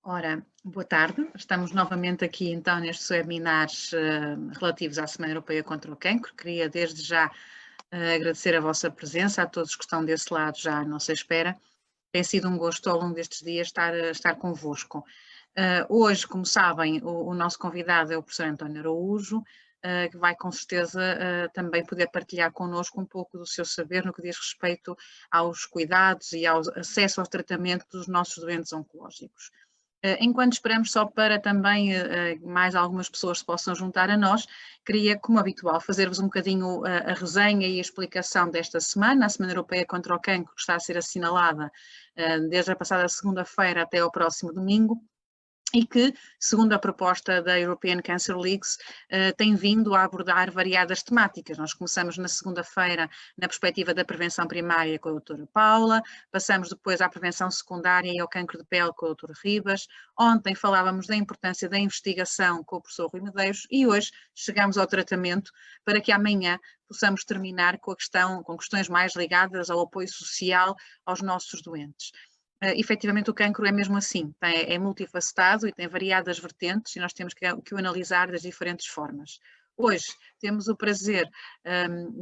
Ora, boa tarde. Estamos novamente aqui então nestes webinars relativos à Semana Europeia contra o Cancro. Queria desde já agradecer a vossa presença, a todos que estão desse lado já à nossa espera. Tem sido um gosto ao longo destes dias estar convosco. Hoje, como sabem, o nosso convidado é o professor António Araújo, que vai com certeza também poder partilhar connosco um pouco do seu saber no que diz respeito aos cuidados e ao acesso ao tratamento dos nossos doentes oncológicos. Enquanto esperamos só para também mais algumas pessoas se possam juntar a nós, queria, como habitual, fazer-vos um bocadinho a resenha e a explicação desta semana, a Semana Europeia contra o Cancro, que está a ser assinalada desde a passada segunda-feira até ao próximo domingo, e que, segundo a proposta da European Cancer Leagues, tem vindo a abordar variadas temáticas. Nós começamos na segunda-feira na perspectiva da prevenção primária com a doutora Paula, passamos depois à prevenção secundária e ao cancro de pele com o doutor Ribas, ontem falávamos da importância da investigação com o professor Rui Medeiros e hoje chegamos ao tratamento para que amanhã possamos terminar com questões mais ligadas ao apoio social aos nossos doentes. Efetivamente o cancro é mesmo assim, é multifacetado e tem variadas vertentes e nós temos que o analisar das diferentes formas. Hoje temos o prazer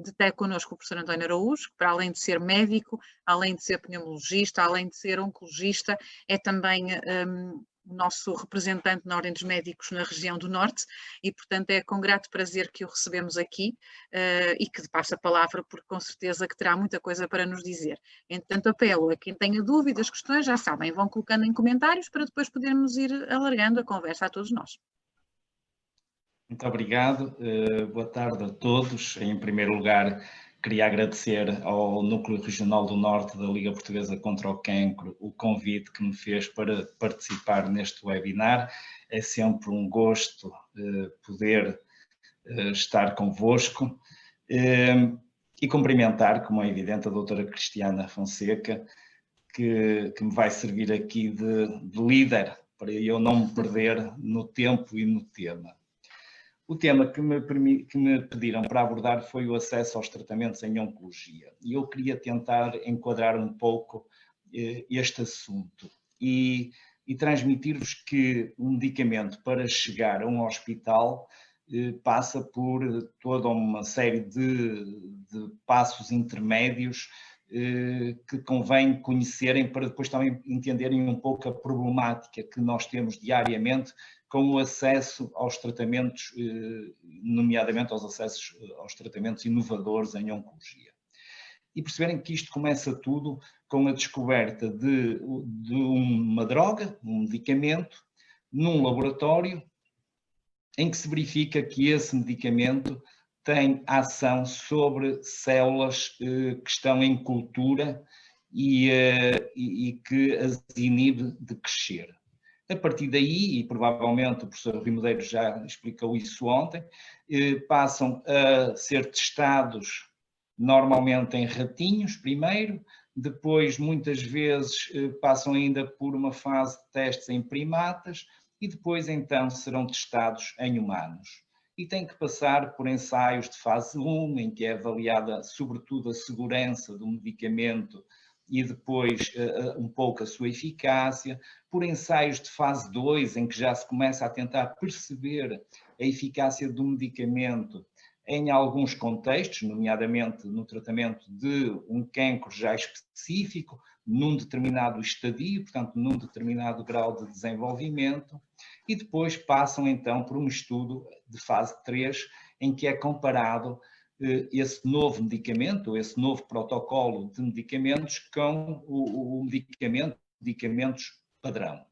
de ter connosco o professor António Araújo, que para além de ser médico, além de ser pneumologista, além de ser oncologista, é também o nosso representante na Ordem dos Médicos na região do Norte e, portanto, é com grato prazer que o recebemos aqui e que passa a palavra, porque com certeza que terá muita coisa para nos dizer. Entretanto, apelo a quem tenha dúvidas, questões, já sabem, vão colocando em comentários para depois podermos ir alargando a conversa a todos nós. Muito obrigado, boa tarde a todos. Em primeiro lugar, queria agradecer ao Núcleo Regional do Norte da Liga Portuguesa contra o Cancro o convite que me fez para participar neste webinar. É sempre um gosto poder estar convosco e cumprimentar, como é evidente, a doutora Cristiana Fonseca, que me vai servir aqui de líder para eu não me perder no tempo e no tema. O tema que me pediram para abordar foi o acesso aos tratamentos em oncologia. E eu queria tentar enquadrar um pouco este assunto e transmitir-vos que um medicamento para chegar a um hospital passa por toda uma série de passos intermédios que convém conhecerem para depois também entenderem um pouco a problemática que nós temos diariamente com o acesso aos tratamentos, nomeadamente aos acessos aos tratamentos inovadores em oncologia. E perceberem que isto começa tudo com a descoberta de uma droga, um medicamento, num laboratório, em que se verifica que esse medicamento tem ação sobre células que estão em cultura e que as inibe de crescer. A partir daí, e provavelmente o professor Rui Medeiros já explicou isso ontem, passam a ser testados normalmente em ratinhos primeiro, depois muitas vezes passam ainda por uma fase de testes em primatas e depois então serão testados em humanos. E tem que passar por ensaios de fase 1, em que é avaliada sobretudo a segurança do medicamento e depois um pouco a sua eficácia, por ensaios de fase 2, em que já se começa a tentar perceber a eficácia do medicamento em alguns contextos, nomeadamente no tratamento de um cancro já específico, num determinado estadio, portanto, num determinado grau de desenvolvimento, e depois passam então por um estudo de fase 3, em que é comparado esse novo medicamento, esse novo protocolo de medicamentos com o medicamentos padrão.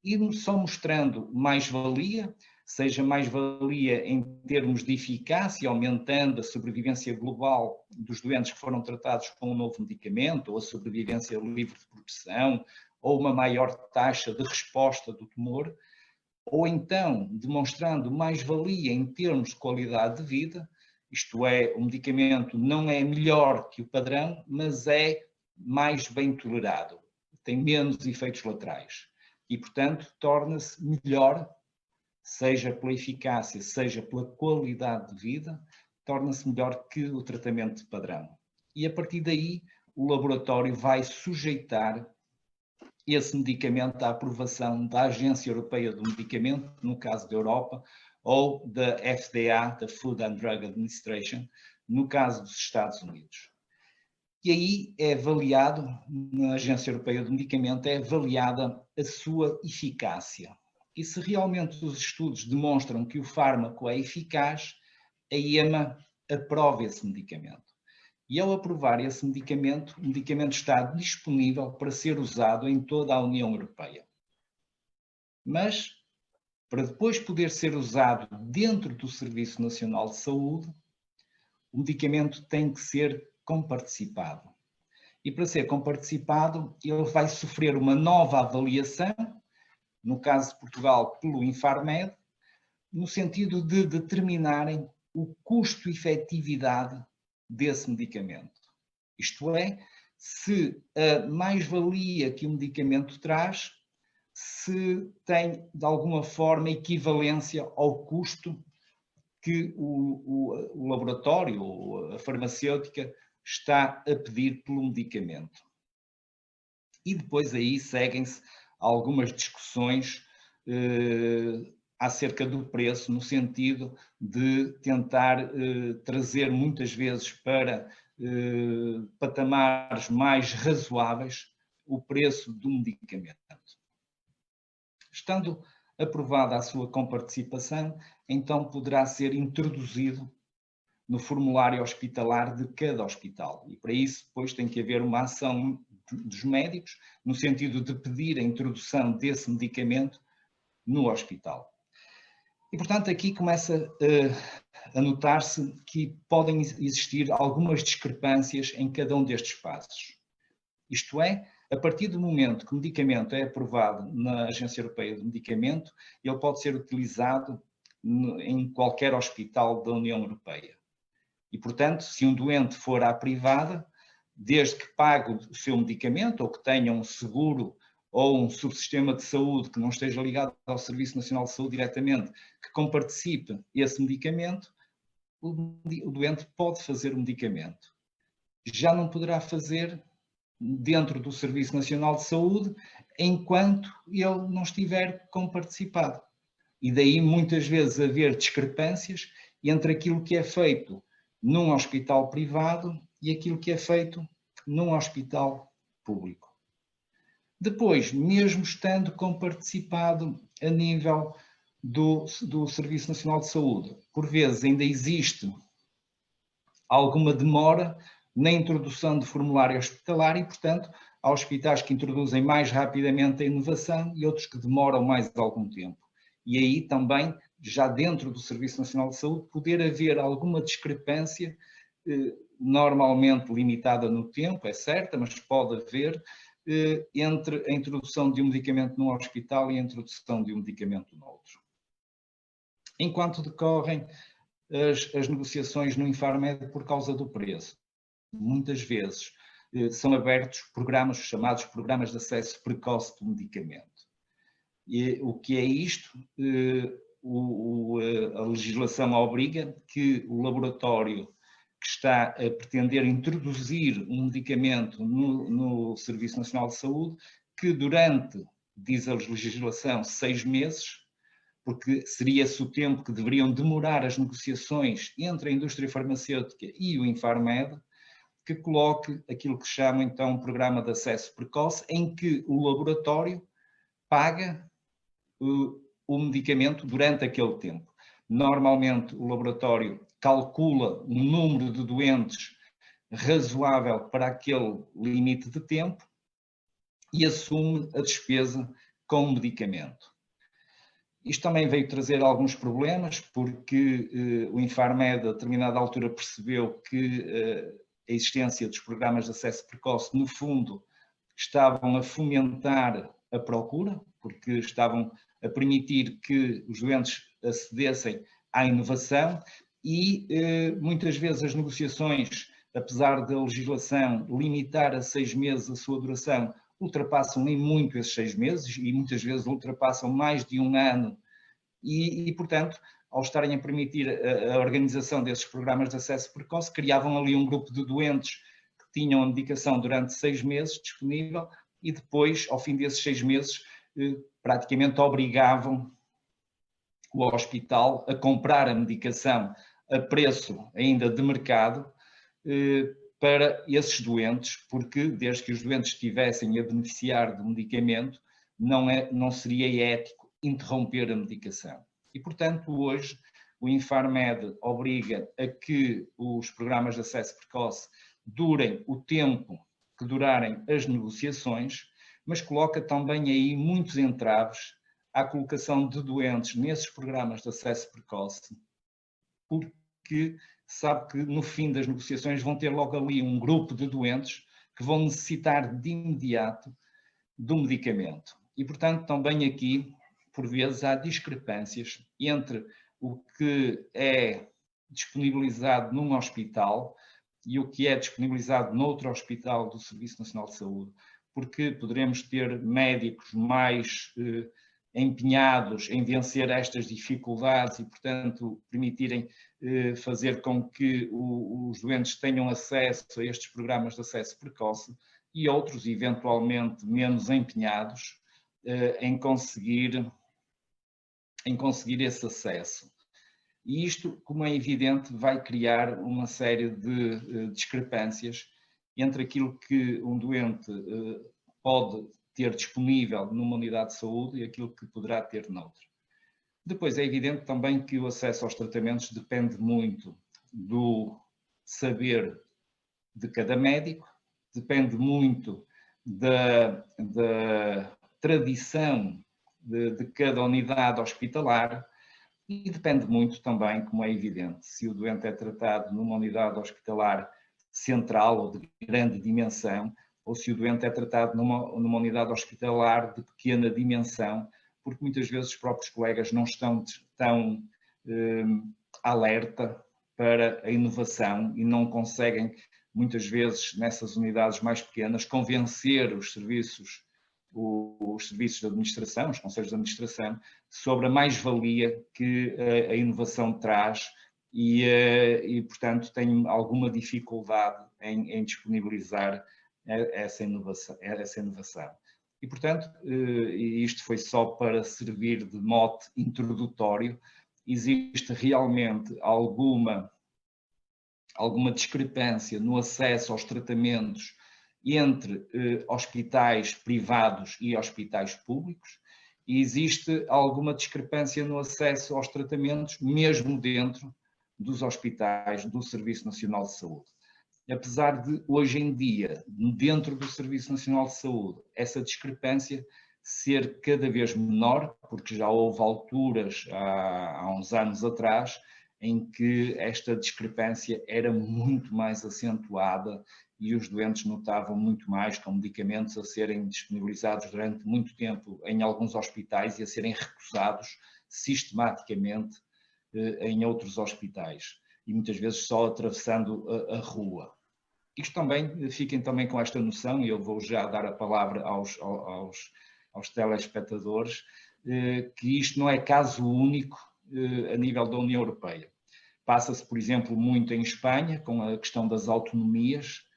E só mostrando mais-valia, seja mais-valia em termos de eficácia, aumentando a sobrevivência global dos doentes que foram tratados com um novo medicamento, ou a sobrevivência livre de progressão, ou uma maior taxa de resposta do tumor, ou então demonstrando mais-valia em termos de qualidade de vida, isto é, o medicamento não é melhor que o padrão, mas é mais bem tolerado, tem menos efeitos laterais e, portanto, torna-se melhor, seja pela eficácia, seja pela qualidade de vida, torna-se melhor que o tratamento de padrão. E a partir daí, o laboratório vai sujeitar esse medicamento à aprovação da Agência Europeia do Medicamento, no caso da Europa, ou da FDA, da Food and Drug Administration, no caso dos Estados Unidos. E aí é avaliado, na Agência Europeia do Medicamento, é avaliada a sua eficácia. E se realmente os estudos demonstram que o fármaco é eficaz, a EMA aprova esse medicamento. E ao aprovar esse medicamento, o medicamento está disponível para ser usado em toda a União Europeia. Mas, para depois poder ser usado dentro do Serviço Nacional de Saúde, o medicamento tem que ser comparticipado. E para ser comparticipado, ele vai sofrer uma nova avaliação, no caso de Portugal, pelo Infarmed, no sentido de determinarem o custo-efetividade desse medicamento. Isto é, se a mais-valia que o medicamento traz, se tem de alguma forma equivalência ao custo que o laboratório ou a farmacêutica está a pedir pelo medicamento. E depois aí seguem-se algumas discussões acerca do preço, no sentido de tentar trazer muitas vezes para patamares mais razoáveis o preço do medicamento. Estando aprovada a sua comparticipação, então poderá ser introduzido no formulário hospitalar de cada hospital. E para isso depois tem que haver uma ação dos médicos, no sentido de pedir a introdução desse medicamento no hospital. E, portanto, aqui começa a notar-se que podem existir algumas discrepâncias em cada um destes passos. Isto é, a partir do momento que o medicamento é aprovado na Agência Europeia do Medicamento, ele pode ser utilizado em qualquer hospital da União Europeia. E, portanto, se um doente for à privada, desde que pague o seu medicamento ou que tenha um seguro ou um subsistema de saúde que não esteja ligado ao Serviço Nacional de Saúde diretamente, que comparticipe esse medicamento, o doente pode fazer o medicamento. Já não poderá fazer dentro do Serviço Nacional de Saúde enquanto ele não estiver comparticipado. E daí muitas vezes haver discrepâncias entre aquilo que é feito num hospital privado e aquilo que é feito num hospital público. Depois, mesmo estando comparticipado a nível do Serviço Nacional de Saúde, por vezes ainda existe alguma demora na introdução de formulário hospitalar e, portanto, há hospitais que introduzem mais rapidamente a inovação e outros que demoram mais algum tempo. E aí também, já dentro do Serviço Nacional de Saúde, poder haver alguma discrepância, normalmente limitada no tempo, é certa, mas pode haver, entre a introdução de um medicamento num hospital e a introdução de um medicamento no outro. Enquanto decorrem as negociações no Infarmed por causa do preço, muitas vezes são abertos programas chamados programas de acesso precoce do medicamento. E o que é isto? A legislação obriga que o laboratório que está a pretender introduzir um medicamento no Serviço Nacional de Saúde, que durante, diz a legislação, 6 meses, porque seria esse o tempo que deveriam demorar as negociações entre a indústria farmacêutica e o Infarmed, que coloque aquilo que se chama então um programa de acesso precoce, em que o laboratório paga o medicamento durante aquele tempo. Normalmente o laboratório calcula um número de doentes razoável para aquele limite de tempo e assume a despesa com o medicamento. Isto também veio trazer alguns problemas, porque o Infarmed, a determinada altura, percebeu que a existência dos programas de acesso precoce, no fundo, estavam a fomentar a procura, porque estavam a permitir que os doentes acedessem à inovação e muitas vezes as negociações, apesar da legislação limitar a 6 meses a sua duração, ultrapassam em muito esses 6 meses e muitas vezes ultrapassam mais de 1 ano e portanto, ao estarem a permitir a organização desses programas de acesso precoce, criavam ali um grupo de doentes que tinham a medicação durante 6 meses disponível e depois, ao fim desses 6 meses, praticamente obrigavam o hospital a comprar a medicação a preço ainda de mercado para esses doentes, porque desde que os doentes estivessem a beneficiar do medicamento, não seria ético interromper a medicação. E, portanto, hoje o Infarmed obriga a que os programas de acesso precoce durem o tempo que durarem as negociações, mas coloca também aí muitos entraves à colocação de doentes nesses programas de acesso precoce, porque sabe que no fim das negociações vão ter logo ali um grupo de doentes que vão necessitar de imediato do medicamento. E, portanto, também aqui, por vezes, há discrepâncias entre o que é disponibilizado num hospital e o que é disponibilizado noutro hospital do Serviço Nacional de Saúde, porque poderemos ter médicos mais empenhados em vencer estas dificuldades e, portanto, permitirem fazer com que os doentes tenham acesso a estes programas de acesso precoce, e outros, eventualmente, menos empenhados em conseguir esse acesso. E isto, como é evidente, vai criar uma série de discrepâncias entre aquilo que um doente pode ter disponível numa unidade de saúde e aquilo que poderá ter noutra. Depois é evidente também que o acesso aos tratamentos depende muito do saber de cada médico, depende muito da tradição de cada unidade hospitalar e depende muito também, como é evidente, se o doente é tratado numa unidade hospitalar central ou de grande dimensão, ou se o doente é tratado numa unidade hospitalar de pequena dimensão, porque muitas vezes os próprios colegas não estão tão alerta para a inovação e não conseguem, muitas vezes, nessas unidades mais pequenas, convencer os serviços de administração, os conselhos de administração, sobre a mais-valia que a inovação traz e, portanto, tem alguma dificuldade em disponibilizar essa inovação. E, portanto, isto foi só para servir de mote introdutório, existe realmente alguma discrepância no acesso aos tratamentos entre hospitais privados e hospitais públicos, e existe alguma discrepância no acesso aos tratamentos mesmo dentro dos hospitais do Serviço Nacional de Saúde. Apesar de, hoje em dia, dentro do Serviço Nacional de Saúde, essa discrepância ser cada vez menor, porque já houve alturas, há uns anos atrás, em que esta discrepância era muito mais acentuada e os doentes notavam muito mais com medicamentos a serem disponibilizados durante muito tempo em alguns hospitais e a serem recusados sistematicamente em outros hospitais, e muitas vezes só atravessando a rua. Isto também, fiquem também com esta noção, e eu vou já dar a palavra aos telespectadores, que isto não é caso único a nível da União Europeia. Passa-se, por exemplo, muito em Espanha, com a questão das autonomias,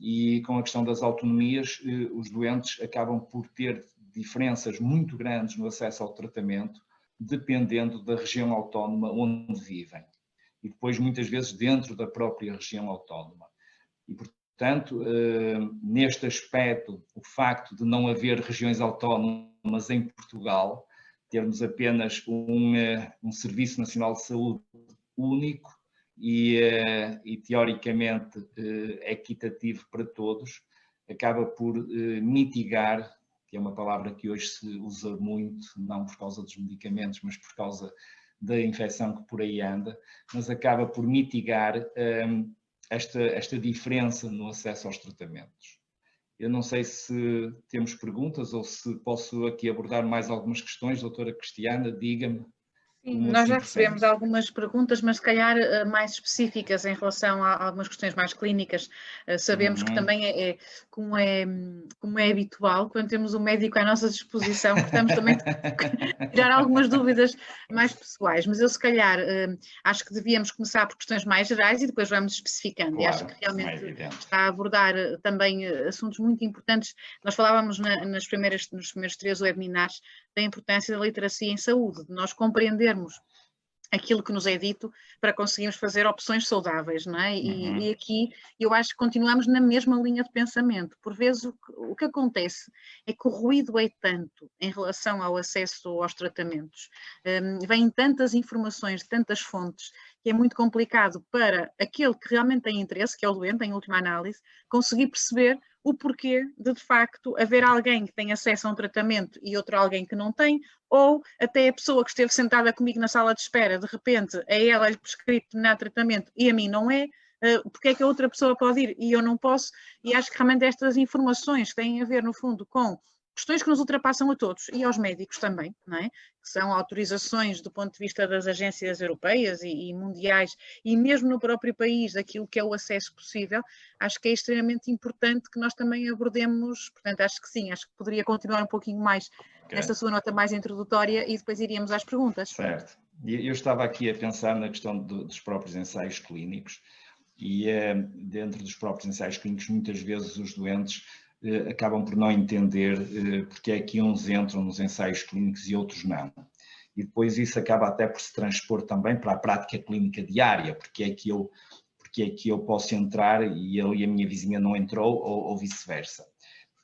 e com a questão das autonomias, os doentes acabam por ter diferenças muito grandes no acesso ao tratamento, dependendo da região autónoma onde vivem. E depois, muitas vezes, dentro da própria região autónoma. E, portanto, neste aspecto, o facto de não haver regiões autónomas em Portugal, termos apenas um Serviço Nacional de Saúde único e teoricamente equitativo para todos, acaba por mitigar, que é uma palavra que hoje se usa muito, não por causa dos medicamentos, mas por causa da infecção que por aí anda, mas acaba por mitigar esta diferença no acesso aos tratamentos. Eu não sei se temos perguntas ou se posso aqui abordar mais algumas questões, doutora Cristiana, diga-me. Nós já recebemos algumas perguntas, mas se calhar mais específicas em relação a algumas questões mais clínicas. Sabemos que também como é habitual, quando temos um médico à nossa disposição, gostamos também de tirar algumas dúvidas mais pessoais, mas eu se calhar acho que devíamos começar por questões mais gerais e depois vamos especificando. Claro, e acho que realmente está a abordar também assuntos muito importantes. Nós falávamos nos primeiros 3 webinars da importância da literacia em saúde, de nós compreendermos aquilo que nos é dito para conseguirmos fazer opções saudáveis, não é? E aqui eu acho que continuamos na mesma linha de pensamento. Por vezes o que acontece é que o ruído é tanto em relação ao acesso aos tratamentos, vêm tantas informações de tantas fontes, que é muito complicado para aquele que realmente tem interesse, que é o doente, em última análise, conseguir perceber o porquê de facto haver alguém que tem acesso a um tratamento e outro alguém que não tem, ou até a pessoa que esteve sentada comigo na sala de espera, de repente a ela é prescrito determinado tratamento e a mim não é, porque é que a outra pessoa pode ir e eu não posso, e acho que realmente estas informações têm a ver no fundo com questões que nos ultrapassam a todos e aos médicos também, não é? Que são autorizações do ponto de vista das agências europeias e mundiais e mesmo no próprio país daquilo que é o acesso possível, acho que é extremamente importante que nós também abordemos, portanto acho que sim, acho que poderia continuar um pouquinho mais nesta sua nota mais introdutória e depois iríamos às perguntas. Certo. Eu estava aqui a pensar na questão dos próprios ensaios clínicos e dentro dos próprios ensaios clínicos muitas vezes os doentes acabam por não entender porque é que uns entram nos ensaios clínicos e outros não. E depois isso acaba até por se transpor também para a prática clínica diária, porque é que eu posso entrar e eu e a minha vizinha não entrou ou vice-versa.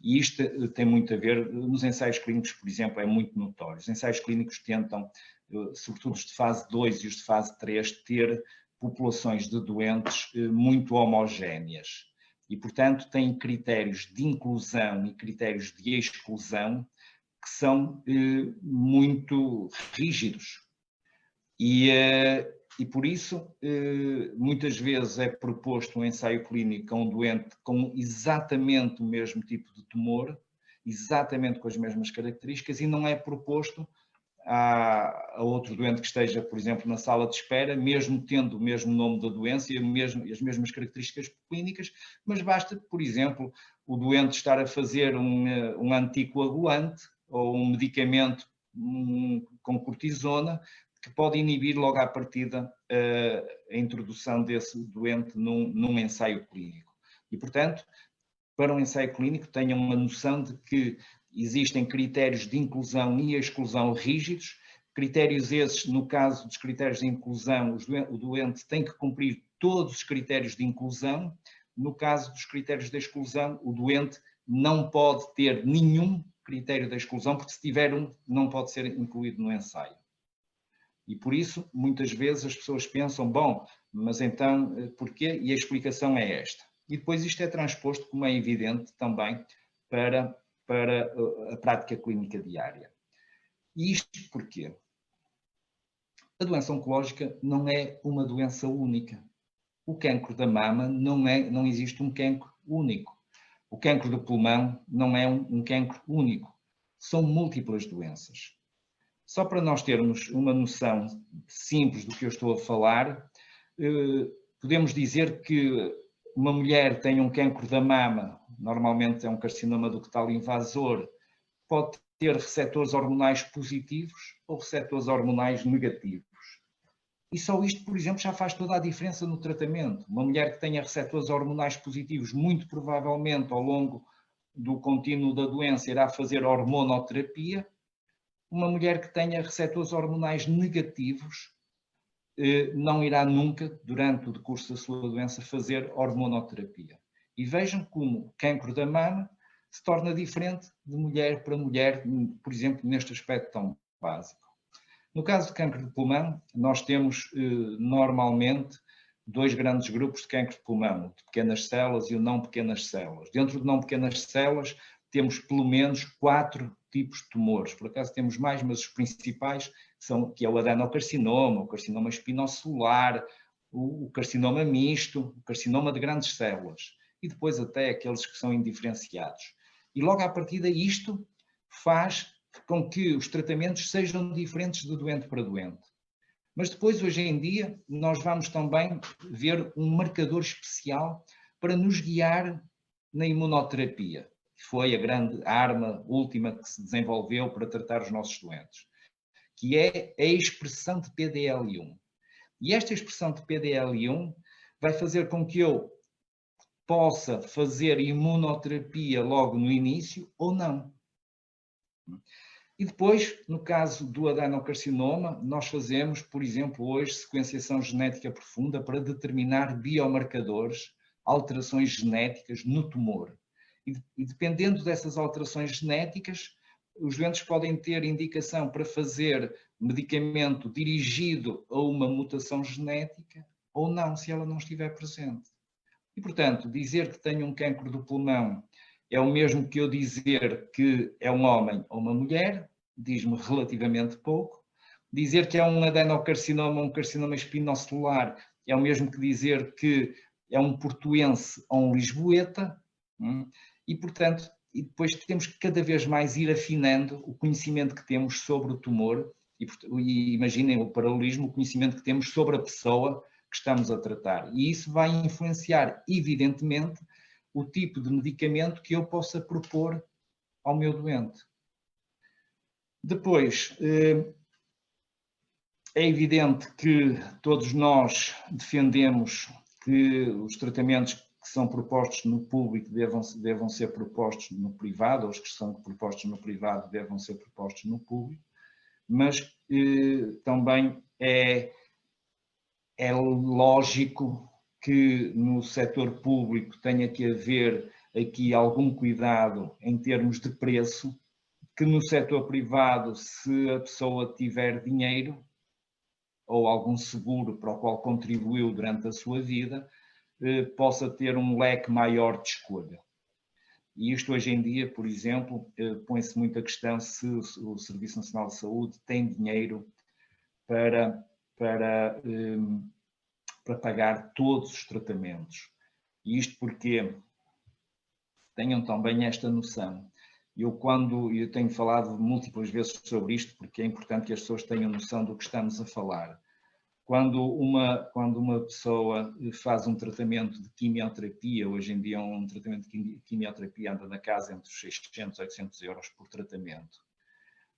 E isto tem muito a ver, nos ensaios clínicos, por exemplo, é muito notório. Os ensaios clínicos tentam, sobretudo os de fase 2 e os de fase 3, ter populações de doentes muito homogéneas. E, portanto, têm critérios de inclusão e critérios de exclusão que são muito rígidos. E por isso, muitas vezes é proposto um ensaio clínico a um doente com exatamente o mesmo tipo de tumor, exatamente com as mesmas características, e não é proposto a outro doente que esteja, por exemplo, na sala de espera, mesmo tendo o mesmo nome da doença e as mesmas características clínicas, mas basta, por exemplo, o doente estar a fazer um anticoagulante ou um medicamento com cortisona, que pode inibir logo à partida a introdução desse doente num ensaio clínico. E, portanto, para um ensaio clínico tenham uma noção de que existem critérios de inclusão e exclusão rígidos, critérios esses, no caso dos critérios de inclusão, o doente tem que cumprir todos os critérios de inclusão, no caso dos critérios de exclusão, o doente não pode ter nenhum critério de exclusão, porque se tiver um, não pode ser incluído no ensaio. E por isso, muitas vezes as pessoas pensam, bom, mas então porquê? E a explicação é esta. E depois isto é transposto, como é evidente, também para a prática clínica diária. E isto porquê? A doença oncológica não é uma doença única. O cancro da mama não existe um cancro único. O cancro do pulmão não é um cancro único. São múltiplas doenças. Só para nós termos uma noção simples do que eu estou a falar, podemos dizer que uma mulher tem um cancro da mama, normalmente é um carcinoma ductal invasor, pode ter receptores hormonais positivos ou receptores hormonais negativos. E só isto, por exemplo, já faz toda a diferença no tratamento. Uma mulher que tenha receptores hormonais positivos, muito provavelmente ao longo do contínuo da doença irá fazer hormonoterapia. Uma mulher que tenha receptores hormonais negativos não irá nunca, durante o decurso da sua doença, fazer hormonoterapia. E vejam como o cancro da mama se torna diferente de mulher para mulher, por exemplo, neste aspecto tão básico. No caso de cancro de pulmão, nós temos normalmente dois grandes grupos de cancro de pulmão, o de pequenas células e o não pequenas células. Dentro de não pequenas células temos pelo menos 4 tipos de tumores. Por acaso temos mais, mas os principais são que é o adenocarcinoma, o carcinoma espinocelular, o carcinoma misto, o carcinoma de grandes células e depois até aqueles que são indiferenciados. E logo à partida isto faz com que os tratamentos sejam diferentes de doente para doente. Mas depois, hoje em dia, nós vamos também ver um marcador especial para nos guiar na imunoterapia, que foi a grande arma última que se desenvolveu para tratar os nossos doentes, que é a expressão de PDL1. E esta expressão de PDL1 vai fazer com que eu possa fazer imunoterapia logo no início ou não. E depois, no caso do adenocarcinoma, nós fazemos, por exemplo, hoje, sequenciação genética profunda para determinar biomarcadores, alterações genéticas no tumor. E dependendo dessas alterações genéticas, os doentes podem ter indicação para fazer medicamento dirigido a uma mutação genética ou não, se ela não estiver presente. E, portanto, dizer que tenho um cancro do pulmão é o mesmo que eu dizer que é um homem ou uma mulher, diz-me relativamente pouco. Dizer que é um adenocarcinoma, um carcinoma espinocelular, é o mesmo que dizer que é um portuense ou um lisboeta. E, portanto, e depois temos que cada vez mais ir afinando o conhecimento que temos sobre o tumor e imaginem o paralelismo, o conhecimento que temos sobre a pessoa que estamos a tratar. E isso vai influenciar, evidentemente, o tipo de medicamento que eu possa propor ao meu doente. Depois, é evidente que todos nós defendemos que os tratamentos que são propostos no público devam ser propostos no privado, ou os que são propostos no privado devam ser propostos no público, mas também é lógico que no setor público tenha que haver aqui algum cuidado em termos de preço, que no setor privado, se a pessoa tiver dinheiro ou algum seguro para o qual contribuiu durante a sua vida, possa ter um leque maior de escolha. E isto hoje em dia, por exemplo, põe-se muito a questão se o Serviço Nacional de Saúde tem dinheiro para pagar todos os tratamentos. E isto porque tenham também esta noção. Eu tenho falado múltiplas vezes sobre isto, porque é importante que as pessoas tenham noção do que estamos a falar. Quando uma pessoa faz um tratamento de quimioterapia, hoje em dia um tratamento de quimioterapia anda na casa entre os 600 e 800 euros por tratamento.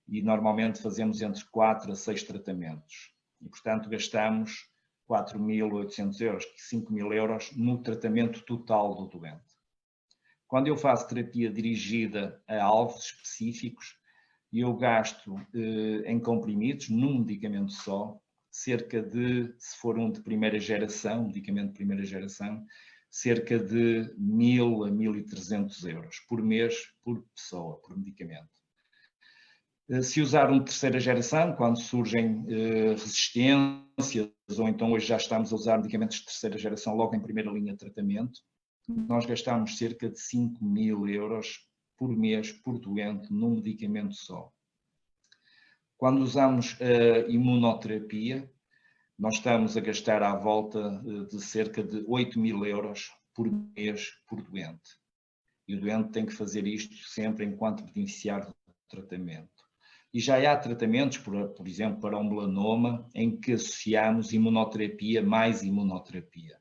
E normalmente fazemos entre 4 a 6 tratamentos. E, portanto, gastamos 4.800 euros, 5.000 euros no tratamento total do doente. Quando eu faço terapia dirigida a alvos específicos, eu gasto em comprimidos, num medicamento só, cerca de, se for um de primeira geração, medicamento de primeira geração, cerca de 1.000 a 1.300 euros por mês, por pessoa, por medicamento. Se usar um de terceira geração, quando surgem resistências, ou então hoje já estamos a usar medicamentos de terceira geração logo em primeira linha de tratamento, nós gastamos cerca de 5.000 euros por mês, por doente, num medicamento só. Quando usamos a imunoterapia, nós estamos a gastar à volta de cerca de 8.000 euros por mês, por doente. E o doente tem que fazer isto sempre enquanto beneficiário do tratamento. E já há tratamentos, por exemplo, para um melanoma, em que associamos imunoterapia mais imunoterapia.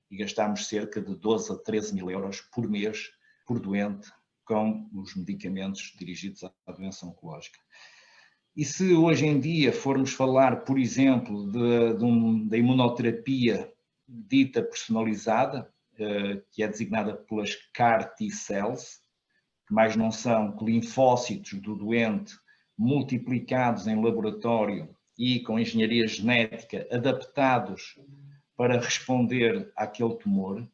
E gastamos cerca de 12 a 13.000 euros por mês, por doente, com os medicamentos dirigidos à doença oncológica. E se hoje em dia formos falar, por exemplo, da imunoterapia dita personalizada, que é designada pelas CAR T-cells, que mais não são que linfócitos do doente multiplicados em laboratório e com engenharia genética adaptados para responder àquele tumor,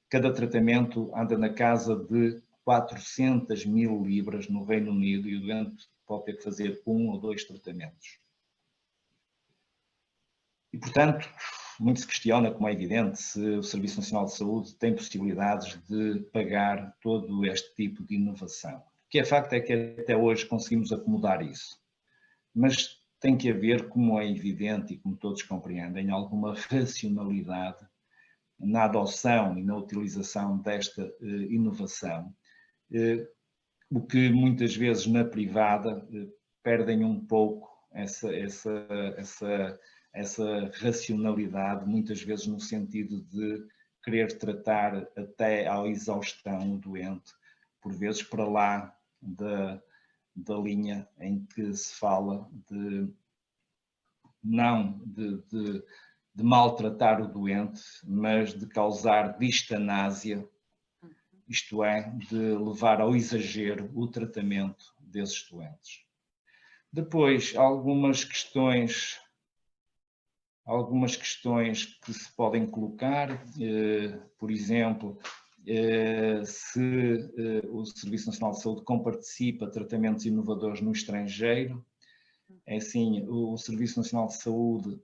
cada tratamento anda na casa de 400.000 libras no Reino Unido e o doente pode ter que fazer 1 ou 2 tratamentos. E, portanto, muito se questiona, como é evidente, se o Serviço Nacional de Saúde tem possibilidades de pagar todo este tipo de inovação. O que é facto é que até hoje conseguimos acomodar isso. Mas tem que haver, como é evidente e como todos compreendem, alguma racionalidade na adoção e na utilização desta inovação, o que muitas vezes na privada perdem um pouco essa essa racionalidade, muitas vezes no sentido de querer tratar até à exaustão o doente, por vezes para lá da linha em que se fala de não de maltratar o doente, mas de causar distanásia, isto é, de levar ao exagero o tratamento desses doentes. Depois, algumas questões que se podem colocar, por exemplo, se o Serviço Nacional de Saúde comparticipa de tratamentos inovadores no estrangeiro. É assim, o Serviço Nacional de Saúde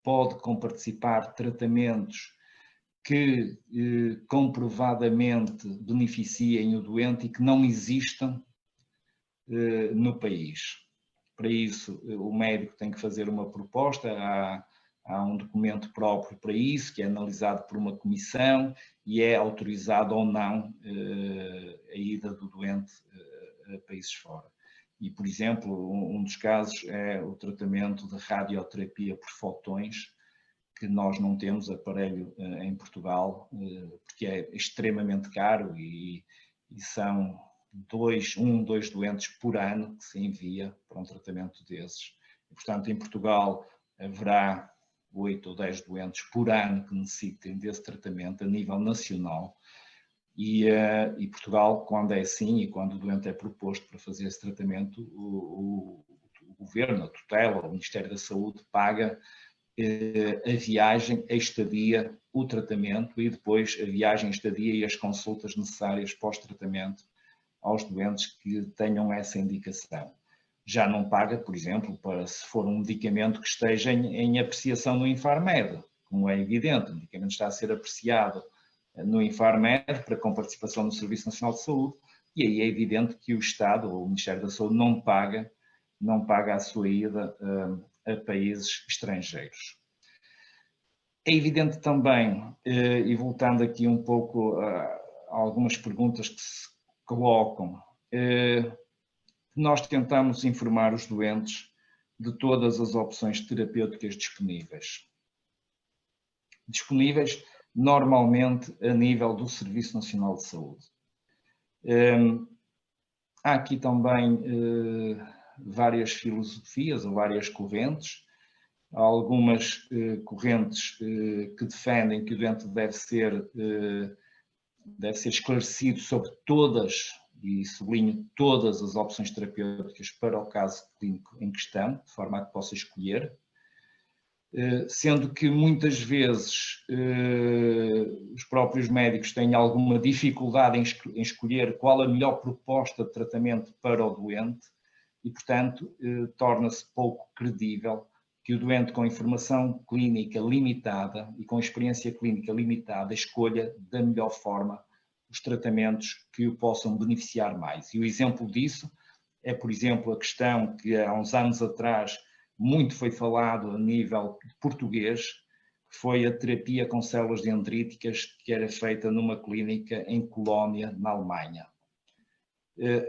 pode comparticipar de tratamentos que comprovadamente beneficiem o doente e que não existam no país. Para isso, o médico tem que fazer uma proposta, há um documento próprio para isso, que é analisado por uma comissão e é autorizado ou não a ida do doente a países fora. E, por exemplo, um dos casos é o tratamento de radioterapia por fotões, que nós não temos aparelho em Portugal, porque é extremamente caro e são 2 doentes por ano que se envia para um tratamento desses. E, portanto, em Portugal haverá 8 ou 10 doentes por ano que necessitem desse tratamento a nível nacional. E Portugal, quando é assim e quando o doente é proposto para fazer esse tratamento, o Governo, a tutela, o Ministério da Saúde paga a viagem, a estadia, o tratamento e depois a viagem, a estadia e as consultas necessárias pós-tratamento aos doentes que tenham essa indicação. Já não paga, por exemplo, para se for um medicamento que esteja em apreciação no Infarmed, como é evidente, o medicamento está a ser apreciado no Infarmed para comparticipação no Serviço Nacional de Saúde e aí é evidente que o Estado, ou o Ministério da Saúde, não paga a sua ida a países estrangeiros. É evidente também, e voltando aqui um pouco a algumas perguntas que se colocam, nós tentamos informar os doentes de todas as opções terapêuticas disponíveis. Normalmente a nível do Serviço Nacional de Saúde. Há aqui também várias filosofias ou várias correntes. Há algumas correntes que defendem que o doente deve ser esclarecido sobre todas, e sublinho, todas as opções terapêuticas para o caso clínico em questão, de forma a que possa escolher. Sendo que muitas vezes os próprios médicos têm alguma dificuldade em escolher qual a melhor proposta de tratamento para o doente e, portanto, torna-se pouco credível que o doente com informação clínica limitada e com experiência clínica limitada escolha da melhor forma os tratamentos que o possam beneficiar mais. E o exemplo disso é, por exemplo, a questão que há uns anos atrás muito foi falado a nível português, que foi a terapia com células dendríticas que era feita numa clínica em Colónia, na Alemanha.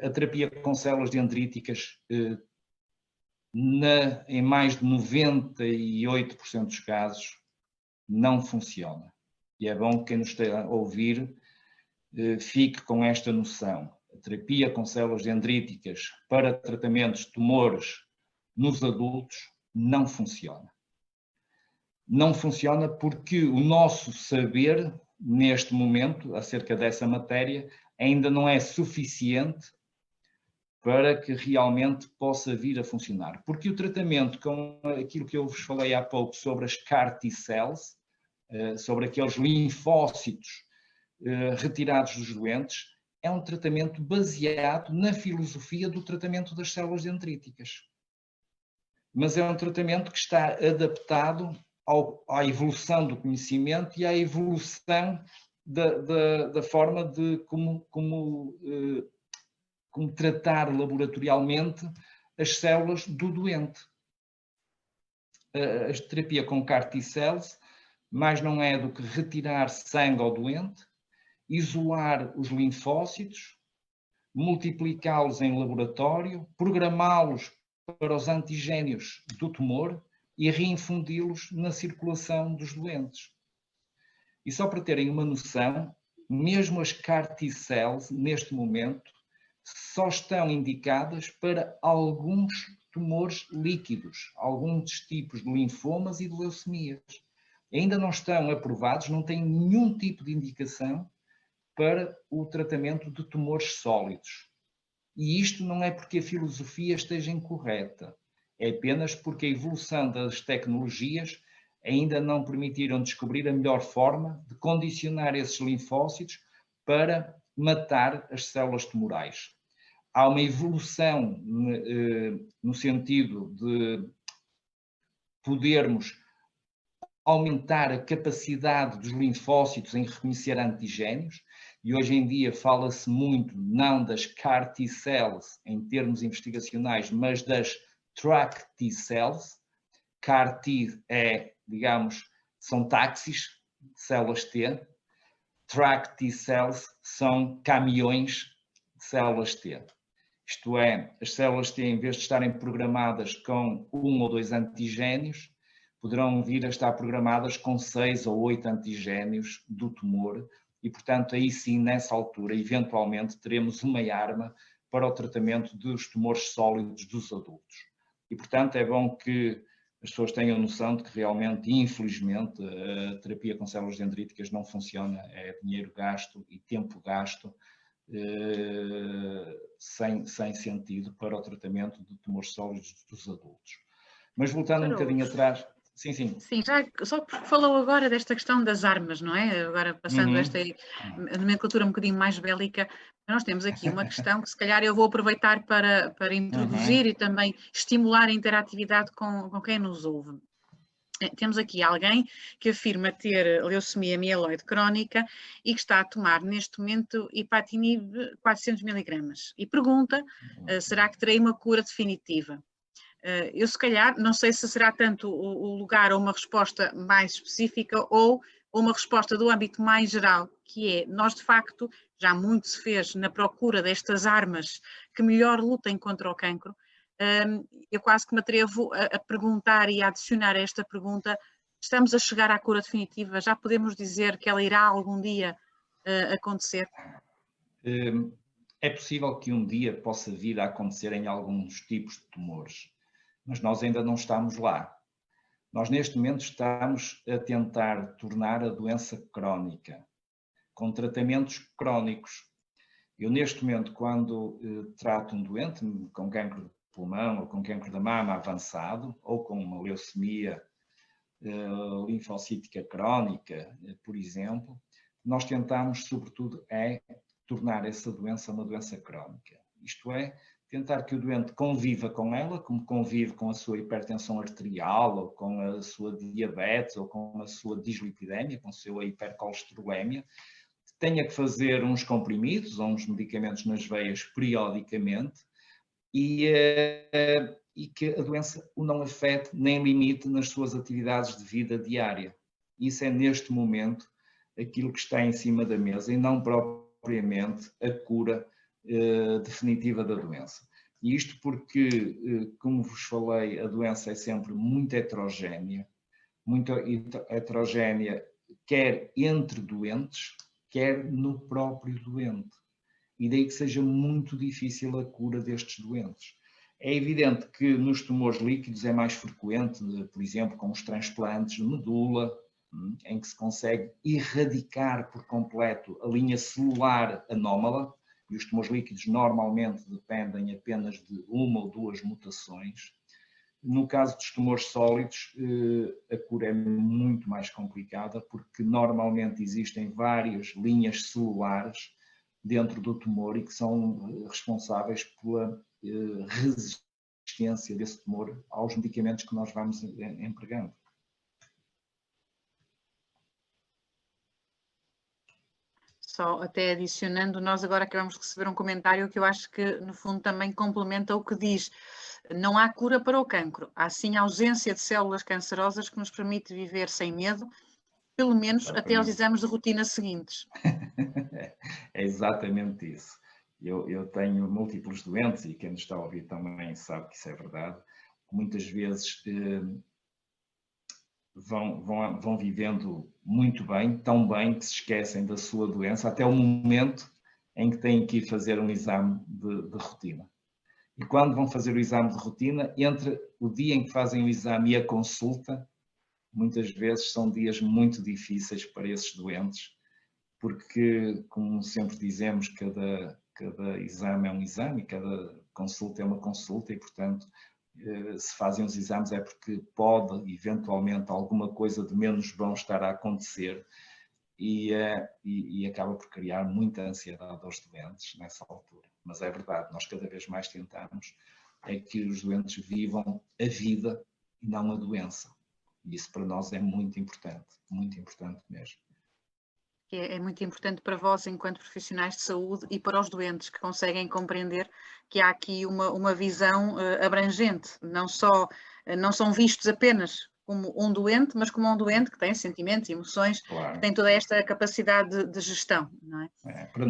A terapia com células dendríticas, em mais de 98% dos casos, não funciona. E é bom que quem nos esteja a ouvir fique com esta noção. A terapia com células dendríticas para tratamentos de tumores nos adultos não funciona. Não funciona porque o nosso saber, neste momento, acerca dessa matéria, ainda não é suficiente para que realmente possa vir a funcionar. Porque o tratamento com aquilo que eu vos falei há pouco sobre as CAR T-cells, sobre aqueles linfócitos retirados dos doentes, é um tratamento baseado na filosofia do tratamento das células dendríticas. Mas é um tratamento que está adaptado à evolução do conhecimento e à evolução da forma de como tratar laboratorialmente as células do doente. A terapia com CAR T-cells mais não é do que retirar sangue ao doente, isolar os linfócitos, multiplicá-los em laboratório, programá-los para os antigénios do tumor e reinfundi-los na circulação dos doentes. E só para terem uma noção, mesmo as CAR T-cells, neste momento, só estão indicadas para alguns tumores líquidos, alguns tipos de linfomas e de leucemias. Ainda não estão aprovados, não têm nenhum tipo de indicação para o tratamento de tumores sólidos. E isto não é porque a filosofia esteja incorreta, é apenas porque a evolução das tecnologias ainda não permitiram descobrir a melhor forma de condicionar esses linfócitos para matar as células tumorais. Há uma evolução no sentido de podermos aumentar a capacidade dos linfócitos em reconhecer antigénios, e hoje em dia fala-se muito não das CAR T-cells em termos investigacionais, mas das TRAC T-cells. CAR T é, digamos, são táxis, células T. TRAC T-cells são caminhões de células T. Isto é, as células T, em vez de estarem programadas com 1 ou 2 antigénios, poderão vir a estar programadas com 6 ou 8 antigénios do tumor e, portanto, aí sim, nessa altura, eventualmente, teremos uma arma para o tratamento dos tumores sólidos dos adultos. E, portanto, é bom que as pessoas tenham noção de que realmente, infelizmente, a terapia com células dendríticas não funciona, é dinheiro gasto e tempo gasto sem sentido para o tratamento de tumores sólidos dos adultos. Mas voltando um bocadinho atrás... Sim, sim. Sim, já, só porque falou agora desta questão das armas, não é? Agora passando esta nomenclatura um bocadinho mais bélica, nós temos aqui uma questão que se calhar eu vou aproveitar para introduzir e também estimular a interatividade com quem nos ouve. Temos aqui alguém que afirma ter leucemia mieloide crónica e que está a tomar neste momento ipatinib 400 mg e pergunta, será que terei uma cura definitiva? Eu se calhar, não sei se será tanto o lugar ou uma resposta mais específica ou uma resposta do âmbito mais geral, que é, nós de facto, já muito se fez na procura destas armas que melhor lutem contra o cancro. Eu quase que me atrevo a perguntar e a adicionar a esta pergunta, estamos a chegar à cura definitiva? Já podemos dizer que ela irá algum dia acontecer? É possível que um dia possa vir a acontecer em alguns tipos de tumores, mas nós ainda não estamos lá. Nós neste momento estamos a tentar tornar a doença crónica, com tratamentos crónicos. Eu neste momento, quando trato um doente com cancro de pulmão ou com cancro da mama avançado, ou com uma leucemia linfocítica crónica, por exemplo, nós tentamos, sobretudo, tornar essa doença uma doença crónica. Isto é, tentar que o doente conviva com ela, como convive com a sua hipertensão arterial, ou com a sua diabetes, ou com a sua dislipidemia, com a sua hipercolesterolemia, tenha que fazer uns comprimidos ou uns medicamentos nas veias periodicamente e que a doença o não afete nem limite nas suas atividades de vida diária. Isso é, neste momento, aquilo que está em cima da mesa e não propriamente a cura definitiva da doença. E isto porque, como vos falei, a doença é sempre muito heterogénea quer entre doentes, quer no próprio doente. E daí que seja muito difícil a cura destes doentes. É evidente que nos tumores líquidos é mais frequente, por exemplo, com os transplantes de medula, em que se consegue erradicar por completo a linha celular anómala, e os tumores líquidos normalmente dependem apenas de 1 ou 2 mutações. No caso dos tumores sólidos, a cura é muito mais complicada, porque normalmente existem várias linhas celulares dentro do tumor e que são responsáveis pela resistência desse tumor aos medicamentos que nós vamos empregando. Só até adicionando, nós agora acabamos de receber um comentário que eu acho que, no fundo, também complementa o que diz. Não há cura para o cancro, há sim a ausência de células cancerosas que nos permite viver sem medo, pelo menos até aos exames de rotina seguintes. É exatamente isso. Eu tenho múltiplos doentes, e quem nos está a ouvir também sabe que isso é verdade. Muitas vezes vão vivendo muito bem, tão bem que se esquecem da sua doença até o momento em que têm que ir fazer um exame de rotina. E quando vão fazer o exame de rotina, entre o dia em que fazem o exame e a consulta, muitas vezes são dias muito difíceis para esses doentes, porque, como sempre dizemos, cada exame é um exame, cada consulta é uma consulta e, portanto, se fazem os exames é porque pode, eventualmente, alguma coisa de menos bom estar a acontecer e acaba por criar muita ansiedade aos doentes nessa altura. Mas é verdade, nós cada vez mais tentamos é que os doentes vivam a vida e não a doença. E isso para nós é muito importante mesmo. É muito importante para vós, enquanto profissionais de saúde, e para os doentes, que conseguem compreender que há aqui uma visão abrangente. Não são vistos apenas como um doente, mas como um doente que tem sentimentos, emoções, claro, que tem toda esta capacidade de gestão, não é? Para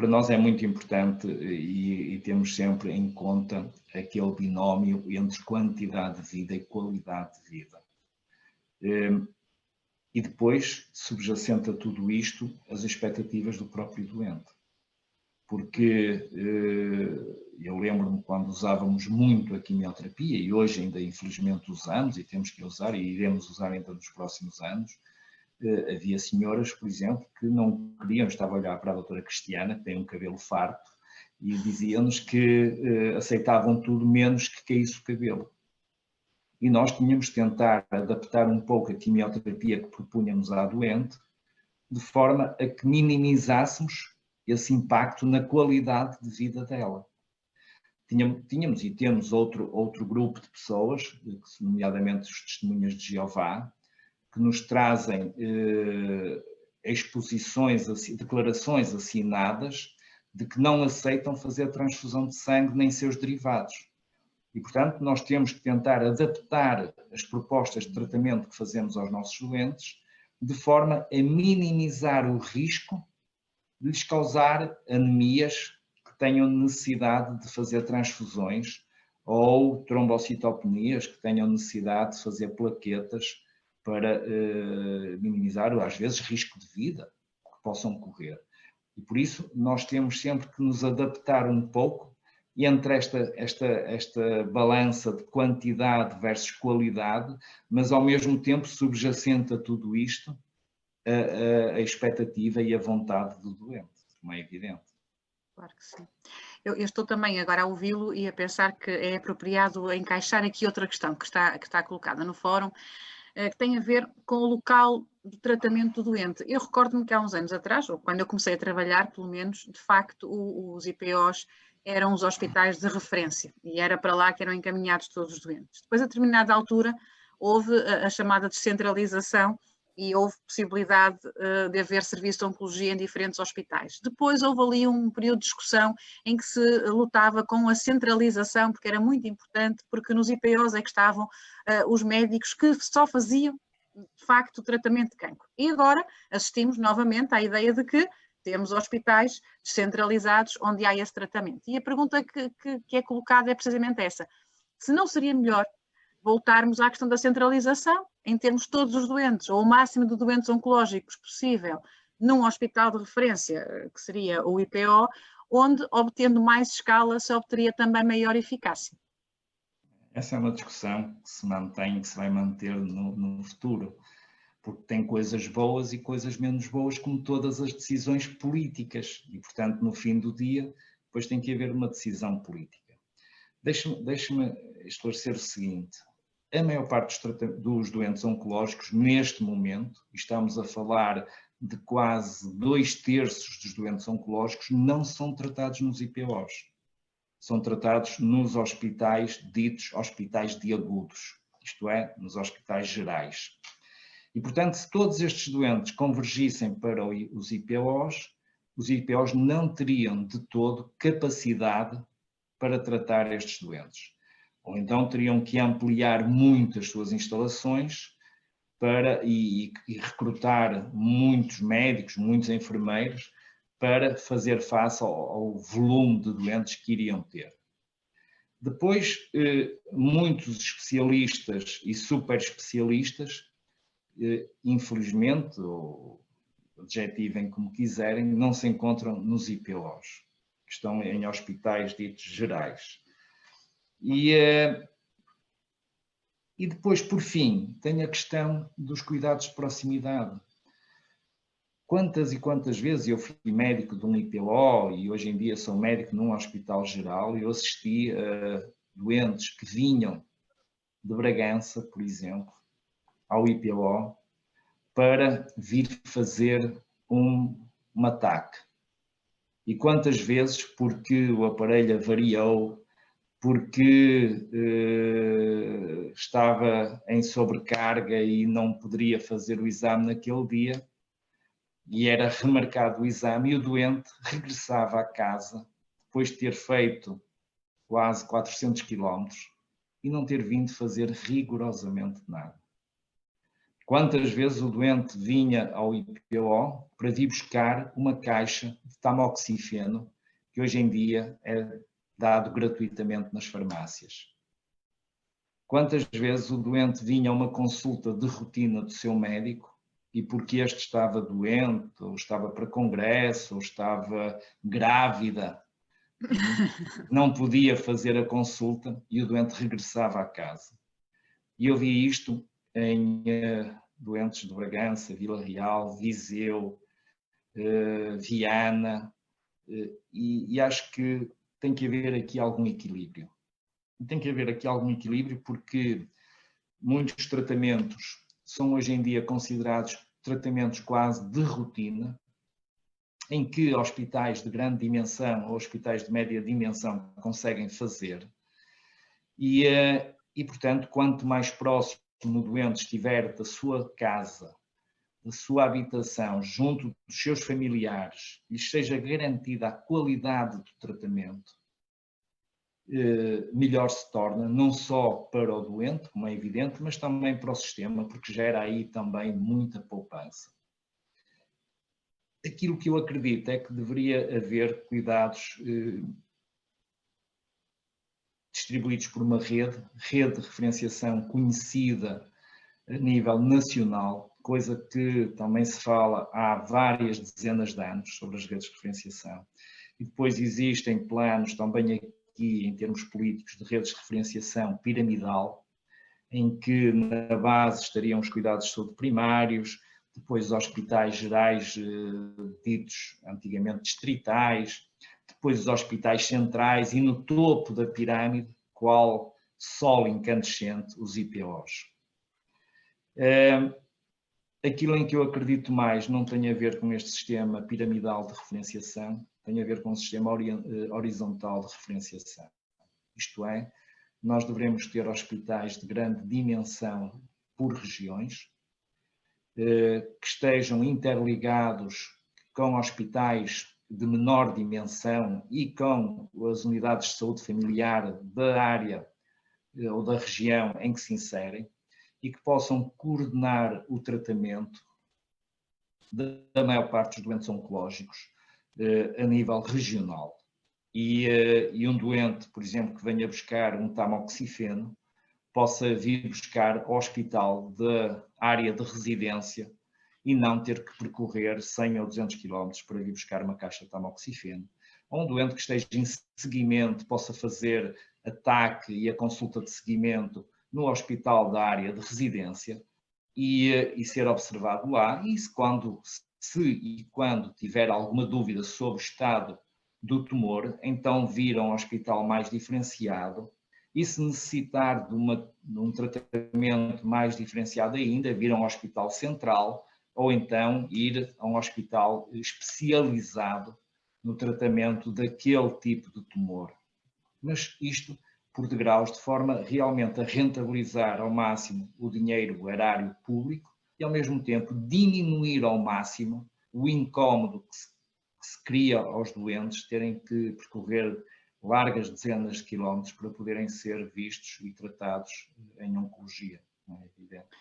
nós é muito importante e temos sempre em conta aquele binómio entre quantidade de vida e qualidade de vida. E depois, subjacente a tudo isto, as expectativas do próprio doente. Porque eu lembro-me quando usávamos muito a quimioterapia, e hoje ainda infelizmente usamos, e temos que usar, e iremos usar ainda nos próximos anos, havia senhoras, por exemplo, que não queriam, estava a olhar para a doutora Cristiana, que tem um cabelo farto, e diziam-nos que aceitavam tudo menos que caísse o cabelo. E nós tínhamos de tentar adaptar um pouco a quimioterapia que propunhamos à doente, de forma a que minimizássemos esse impacto na qualidade de vida dela. Tínhamos e temos outro grupo de pessoas, nomeadamente os testemunhas de Jeová, que nos trazem exposições, declarações assinadas de que não aceitam fazer transfusão de sangue nem seus derivados. E, portanto, nós temos que tentar adaptar as propostas de tratamento que fazemos aos nossos doentes de forma a minimizar o risco de lhes causar anemias que tenham necessidade de fazer transfusões ou trombocitopenias que tenham necessidade de fazer plaquetas para minimizar, às vezes, risco de vida que possam correr. E, por isso, nós temos sempre que nos adaptar um pouco entre esta balança de quantidade versus qualidade, mas ao mesmo tempo subjacente a tudo isto a expectativa e a vontade do doente, como é evidente. Claro que sim. Eu estou também agora a ouvi-lo e a pensar que é apropriado encaixar aqui outra questão que está colocada no fórum, que tem a ver com o local de tratamento do doente. Eu recordo-me que há uns anos atrás, ou quando eu comecei a trabalhar, pelo menos, de facto, os IPOs eram os hospitais de referência e era para lá que eram encaminhados todos os doentes. Depois, a determinada altura, houve a chamada descentralização e houve possibilidade de haver serviço de oncologia em diferentes hospitais. Depois houve ali um período de discussão em que se lutava com a centralização, porque era muito importante, porque nos IPOs é que estavam os médicos que só faziam, de facto, o tratamento de cancro. E agora assistimos novamente à ideia de que temos hospitais descentralizados onde há esse tratamento. E a pergunta que é colocada é precisamente essa. Se não seria melhor voltarmos à questão da centralização, em termos todos os doentes, ou o máximo de doentes oncológicos possível, num hospital de referência, que seria o IPO, onde, obtendo mais escala, se obteria também maior eficácia? Essa é uma discussão que se mantém, que se vai manter no futuro, porque tem coisas boas e coisas menos boas, como todas as decisões políticas, e, portanto, no fim do dia, depois tem que haver uma decisão política. Deixe-me esclarecer o seguinte. A maior parte dos doentes oncológicos, neste momento, estamos a falar de quase 2/3 dos doentes oncológicos, não são tratados nos IPOs. São tratados nos hospitais, ditos hospitais de agudos, isto é, nos hospitais gerais. E, portanto, se todos estes doentes convergissem para os IPOs não teriam de todo capacidade para tratar estes doentes. Ou então teriam que ampliar muito as suas instalações e recrutar muitos médicos, muitos enfermeiros para fazer face ao volume de doentes que iriam ter. Depois, muitos especialistas e super especialistas, infelizmente, ou adjetivem como quiserem, não se encontram nos IPOs, que estão em hospitais ditos gerais. E depois, por fim, tem a questão dos cuidados de proximidade. Quantas e quantas vezes eu fui médico de um IPO e hoje em dia sou médico num hospital geral e eu assisti a doentes que vinham de Bragança, por exemplo, ao IPO para vir fazer um ataque. E quantas vezes, porque o aparelho avariou, porque estava em sobrecarga e não poderia fazer o exame naquele dia, e era remarcado o exame e o doente regressava à casa depois de ter feito quase 400 quilómetros e não ter vindo fazer rigorosamente nada. Quantas vezes o doente vinha ao IPO para vir buscar uma caixa de tamoxifeno que hoje em dia é dado gratuitamente nas farmácias. Quantas vezes o doente vinha a uma consulta de rotina do seu médico e porque este estava doente, ou estava para congresso, ou estava grávida, não podia fazer a consulta e o doente regressava à casa. E eu vi isto em doentes de Bragança, Vila Real, Viseu, Viana, e acho que tem que haver aqui algum equilíbrio. Tem que haver aqui algum equilíbrio porque muitos tratamentos são hoje em dia considerados tratamentos quase de rotina, em que hospitais de grande dimensão ou hospitais de média dimensão conseguem fazer. E portanto, quanto mais próximo o doente estiver da sua casa, da sua habitação, junto dos seus familiares, lhes seja garantida a qualidade do tratamento, melhor se torna, não só para o doente, como é evidente, mas também para o sistema, porque gera aí também muita poupança. Aquilo que eu acredito é que deveria haver cuidados distribuídos por uma rede de referenciação conhecida a nível nacional, coisa que também se fala há várias dezenas de anos sobre as redes de referenciação. E depois existem planos também aqui em termos políticos de redes de referenciação piramidal, em que na base estariam os cuidados de saúde primários, depois os hospitais gerais ditos antigamente distritais, depois os hospitais centrais e no topo da pirâmide, qual sol incandescente, os IPOs. Aquilo em que eu acredito mais não tem a ver com este sistema piramidal de referenciação, tem a ver com um sistema horizontal de referenciação. Isto é, nós devemos ter hospitais de grande dimensão por regiões, que estejam interligados com hospitais de menor dimensão e com as unidades de saúde familiar da área ou da região em que se inserem e que possam coordenar o tratamento da maior parte dos doentes oncológicos a nível regional. E um doente, por exemplo, que venha buscar um tamoxifeno, possa vir buscar ao hospital da área de residência e não ter que percorrer 100 ou 200 km para vir buscar uma caixa de tamoxifeno. Ou um doente que esteja em seguimento possa fazer a TAC e a consulta de seguimento no hospital da área de residência e ser observado lá. E quando tiver alguma dúvida sobre o estado do tumor, então vir a um hospital mais diferenciado. E se necessitar de um tratamento mais diferenciado ainda, vir a um hospital central ou então ir a um hospital especializado no tratamento daquele tipo de tumor. Mas isto por degraus, de forma realmente a rentabilizar ao máximo o dinheiro, o erário público e ao mesmo tempo diminuir ao máximo o incómodo que se cria aos doentes terem que percorrer largas dezenas de quilómetros para poderem ser vistos e tratados em oncologia, não é evidente?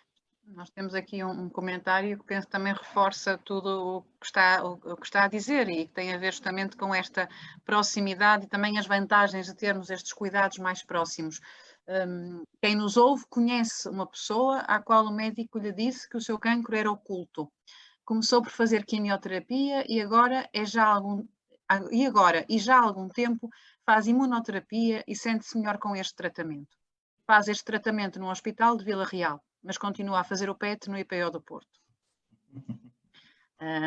Nós temos aqui um comentário que penso também reforça tudo o que está a dizer e que tem a ver justamente com esta proximidade e também as vantagens de termos estes cuidados mais próximos. Quem nos ouve conhece uma pessoa à qual o médico lhe disse que o seu cancro era oculto. Começou por fazer quimioterapia e já há algum tempo faz imunoterapia e sente-se melhor com este tratamento. Faz este tratamento no Hospital de Vila Real, mas continua a fazer o PET no IPO do Porto.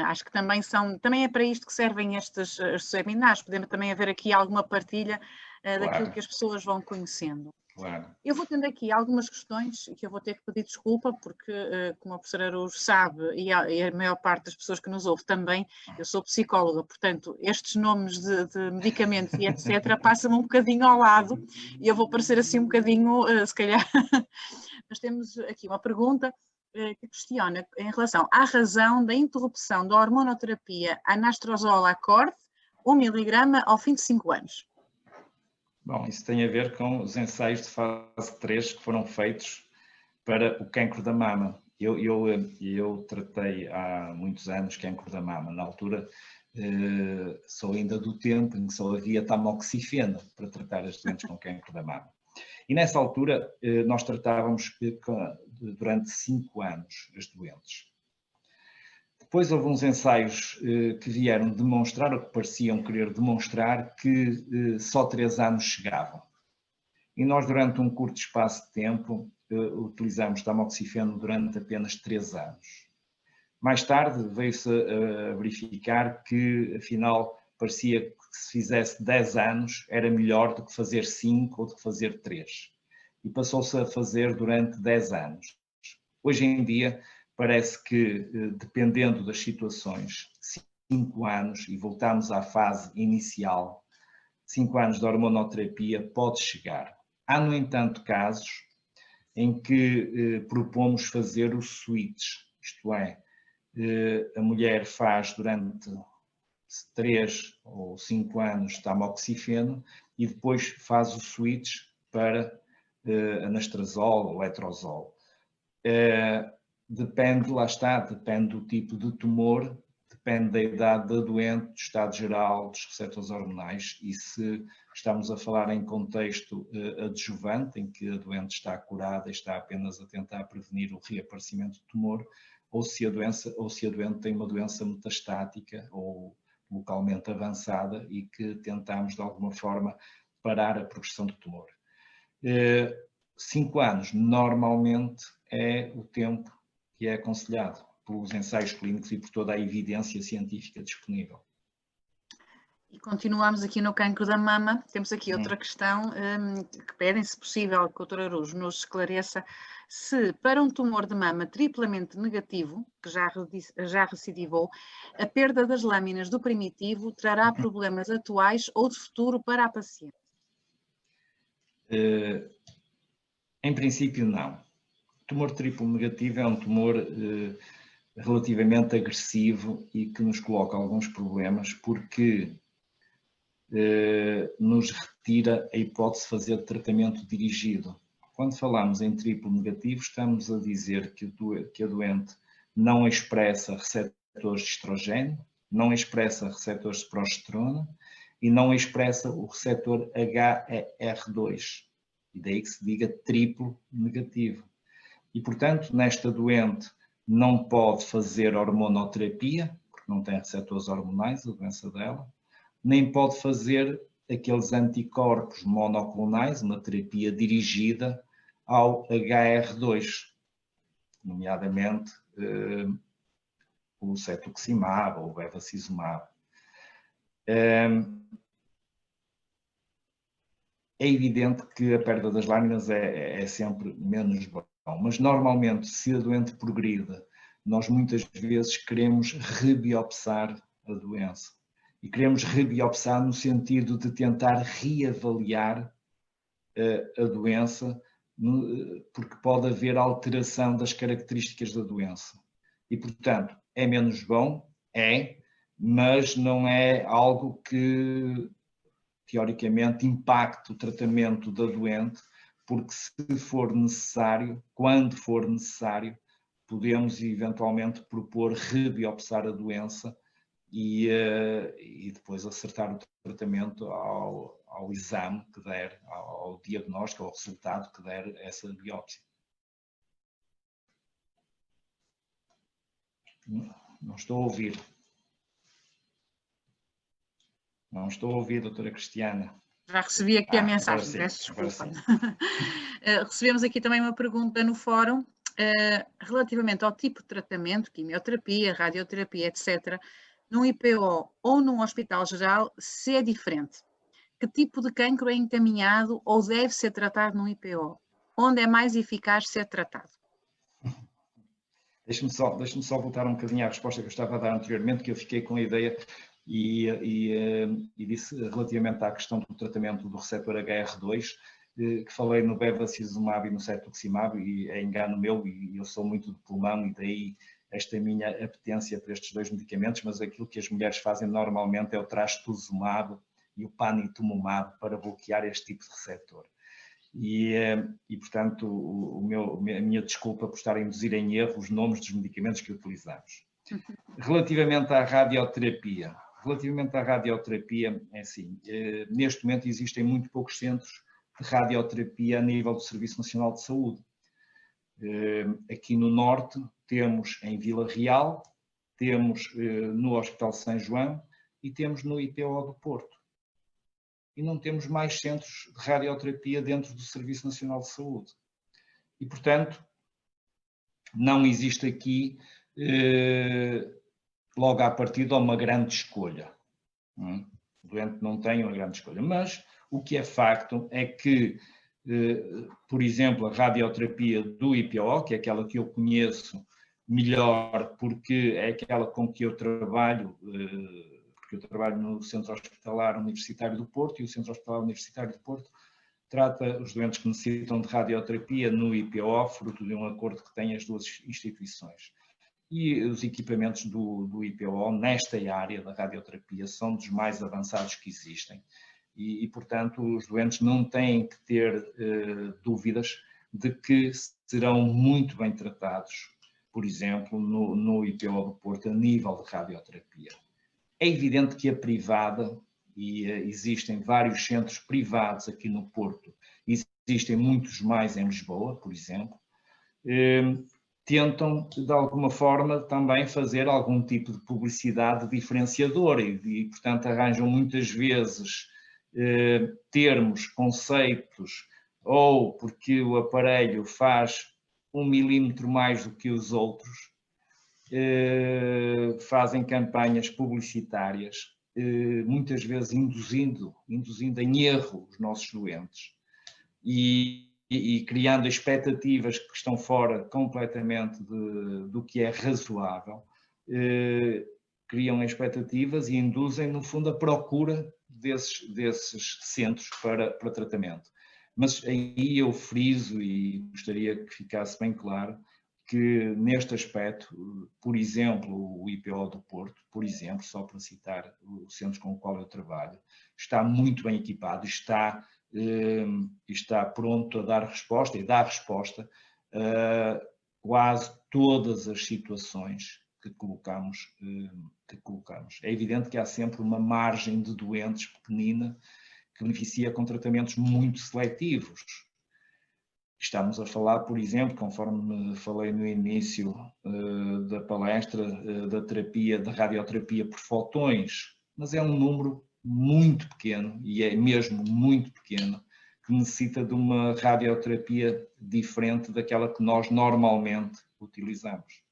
Acho que também é para isto que servem estes webinars, podemos também haver aqui alguma partilha daquilo que as pessoas vão conhecendo. Claro. Eu vou tendo aqui algumas questões que eu vou ter que pedir desculpa, porque, como a professora Arujo sabe, e a maior parte das pessoas que nos ouve também, eu sou psicóloga, portanto, estes nomes de medicamentos e etc. passam um bocadinho ao lado, e eu vou parecer assim um bocadinho, se calhar. Mas temos aqui uma pergunta que questiona em relação à razão da interrupção da hormonoterapia anastrozol acorde, 1 mg ao fim de 5 anos. Bom, isso tem a ver com os ensaios de fase 3 que foram feitos para o cancro da mama. Eu tratei há muitos anos cancro da mama. Na altura, sou ainda do tempo em que só havia tamoxifeno para tratar as doentes com cancro da mama. E nessa altura, nós tratávamos durante 5 anos as doentes. Depois houve uns ensaios que vieram demonstrar, ou que pareciam querer demonstrar, que só 3 anos chegavam. E nós, durante um curto espaço de tempo, utilizamos tamoxifeno durante apenas 3 anos. Mais tarde veio-se a verificar que, afinal, parecia que se fizesse 10 anos era melhor do que fazer 5 ou do que fazer 3. E passou-se a fazer durante 10 anos. Hoje em dia, parece que, dependendo das situações, 5 anos, e voltamos à fase inicial, 5 anos de hormonoterapia pode chegar. Há, no entanto, casos em que propomos fazer o switch, isto é, a mulher faz durante 3 ou 5 anos tamoxifeno e depois faz o switch para anastrozol ou letrozol. Depende, lá está, depende do tipo de tumor, depende da idade da doente, do estado geral dos receptores hormonais e se estamos a falar em contexto adjuvante, em que a doente está curada e está apenas a tentar prevenir o reaparecimento do tumor, ou se a doente tem uma doença metastática ou localmente avançada e que tentamos de alguma forma parar a progressão do tumor. 5 anos normalmente é o tempo que é aconselhado pelos ensaios clínicos e por toda a evidência científica disponível. E continuamos aqui no cancro da mama. Temos aqui outra questão que pedem, se possível, que o Dr. Arujo nos esclareça se para um tumor de mama triplamente negativo, que já recidivou, a perda das lâminas do primitivo trará problemas atuais ou de futuro para a paciente? Em princípio, não. O tumor triplo negativo é um tumor relativamente agressivo e que nos coloca alguns problemas porque nos retira a hipótese de fazer tratamento dirigido. Quando falamos em triplo negativo, estamos a dizer que a doente não expressa receptores de estrogênio, não expressa receptores de progesterona e não expressa o receptor HER2. E daí que se diga triplo negativo. E, portanto, nesta doente não pode fazer hormonoterapia, porque não tem receptores hormonais, a doença dela, nem pode fazer aqueles anticorpos monoclonais, uma terapia dirigida ao HER2, nomeadamente o cetuximab ou o bevacizumab. É evidente que a perda das lâminas é sempre menos bom, mas normalmente, se a doente progride, nós muitas vezes queremos rebiopsar a doença. E queremos rebiopsar no sentido de tentar reavaliar a doença, porque pode haver alteração das características da doença. E, portanto, é menos bom? É, mas não é algo que, teoricamente, impacte o tratamento da doente, porque se for necessário, quando for necessário, podemos eventualmente propor rebiopsar a doença e depois acertar o tratamento ao exame que der, ao diagnóstico, ao resultado que der essa biópsia. Não estou a ouvir. Não estou a ouvir, doutora Cristiana. Já recebi aqui a mensagem, peço desculpa. Recebemos aqui também uma pergunta no fórum, relativamente ao tipo de tratamento, quimioterapia, radioterapia, etc., num IPO ou num hospital geral, se é diferente. Que tipo de cancro é encaminhado ou deve ser tratado num IPO? Onde é mais eficaz ser tratado? Deixe-me só voltar um bocadinho à resposta que eu estava a dar anteriormente, que eu fiquei com a ideia e disse relativamente à questão do tratamento do receptor HR2, que falei no bevacizumab e no cetuximab, e é engano meu, e eu sou muito de pulmão, e daí esta minha apetência por estes dois medicamentos, mas aquilo que as mulheres fazem normalmente é o trastuzumab e o panitumumab para bloquear este tipo de receptor. E portanto, a minha desculpa por estar a induzir em erro os nomes dos medicamentos que utilizamos. Relativamente à radioterapia, é assim, neste momento existem muito poucos centros de radioterapia a nível do Serviço Nacional de Saúde. Aqui no Norte temos em Vila Real, temos no Hospital São João e temos no IPO do Porto. E não temos mais centros de radioterapia dentro do Serviço Nacional de Saúde. E, portanto, não existe aqui, logo à partida, uma grande escolha. O doente não tem uma grande escolha. Mas o que é facto é que, por exemplo, a radioterapia do IPO, que é aquela que eu conheço melhor, porque é aquela com que eu trabalho, porque eu trabalho no Centro Hospitalar Universitário do Porto, e o Centro Hospitalar Universitário do Porto trata os doentes que necessitam de radioterapia no IPO, fruto de um acordo que têm as duas instituições. E os equipamentos do IPO nesta área da radioterapia são dos mais avançados que existem. E portanto, os doentes não têm que ter dúvidas de que serão muito bem tratados, por exemplo, no IPO do Porto, a nível de radioterapia. É evidente que a privada, e existem vários centros privados aqui no Porto, existem muitos mais em Lisboa, por exemplo, tentam, de alguma forma, também fazer algum tipo de publicidade diferenciadora e portanto, arranjam muitas vezes termos, conceitos, ou porque o aparelho faz 1 milímetro mais do que os outros, fazem campanhas publicitárias, muitas vezes induzindo em erro os nossos doentes e criando expectativas que estão fora completamente do que é razoável, criam expectativas e induzem, no fundo, a procura desses centros para tratamento. Mas aí eu friso e gostaria que ficasse bem claro que neste aspecto, por exemplo, o IPO do Porto, por exemplo, só para citar o centro com o qual eu trabalho, está muito bem equipado, está pronto a dar resposta e dá resposta a quase todas as situações que colocamos. É evidente que há sempre uma margem de doentes pequenina que beneficia com tratamentos muito seletivos. Estamos a falar, por exemplo, conforme falei no início da palestra, da radioterapia por fotões, mas é um número muito pequeno, e é mesmo muito pequeno, que necessita de uma radioterapia diferente daquela que nós normalmente utilizamos.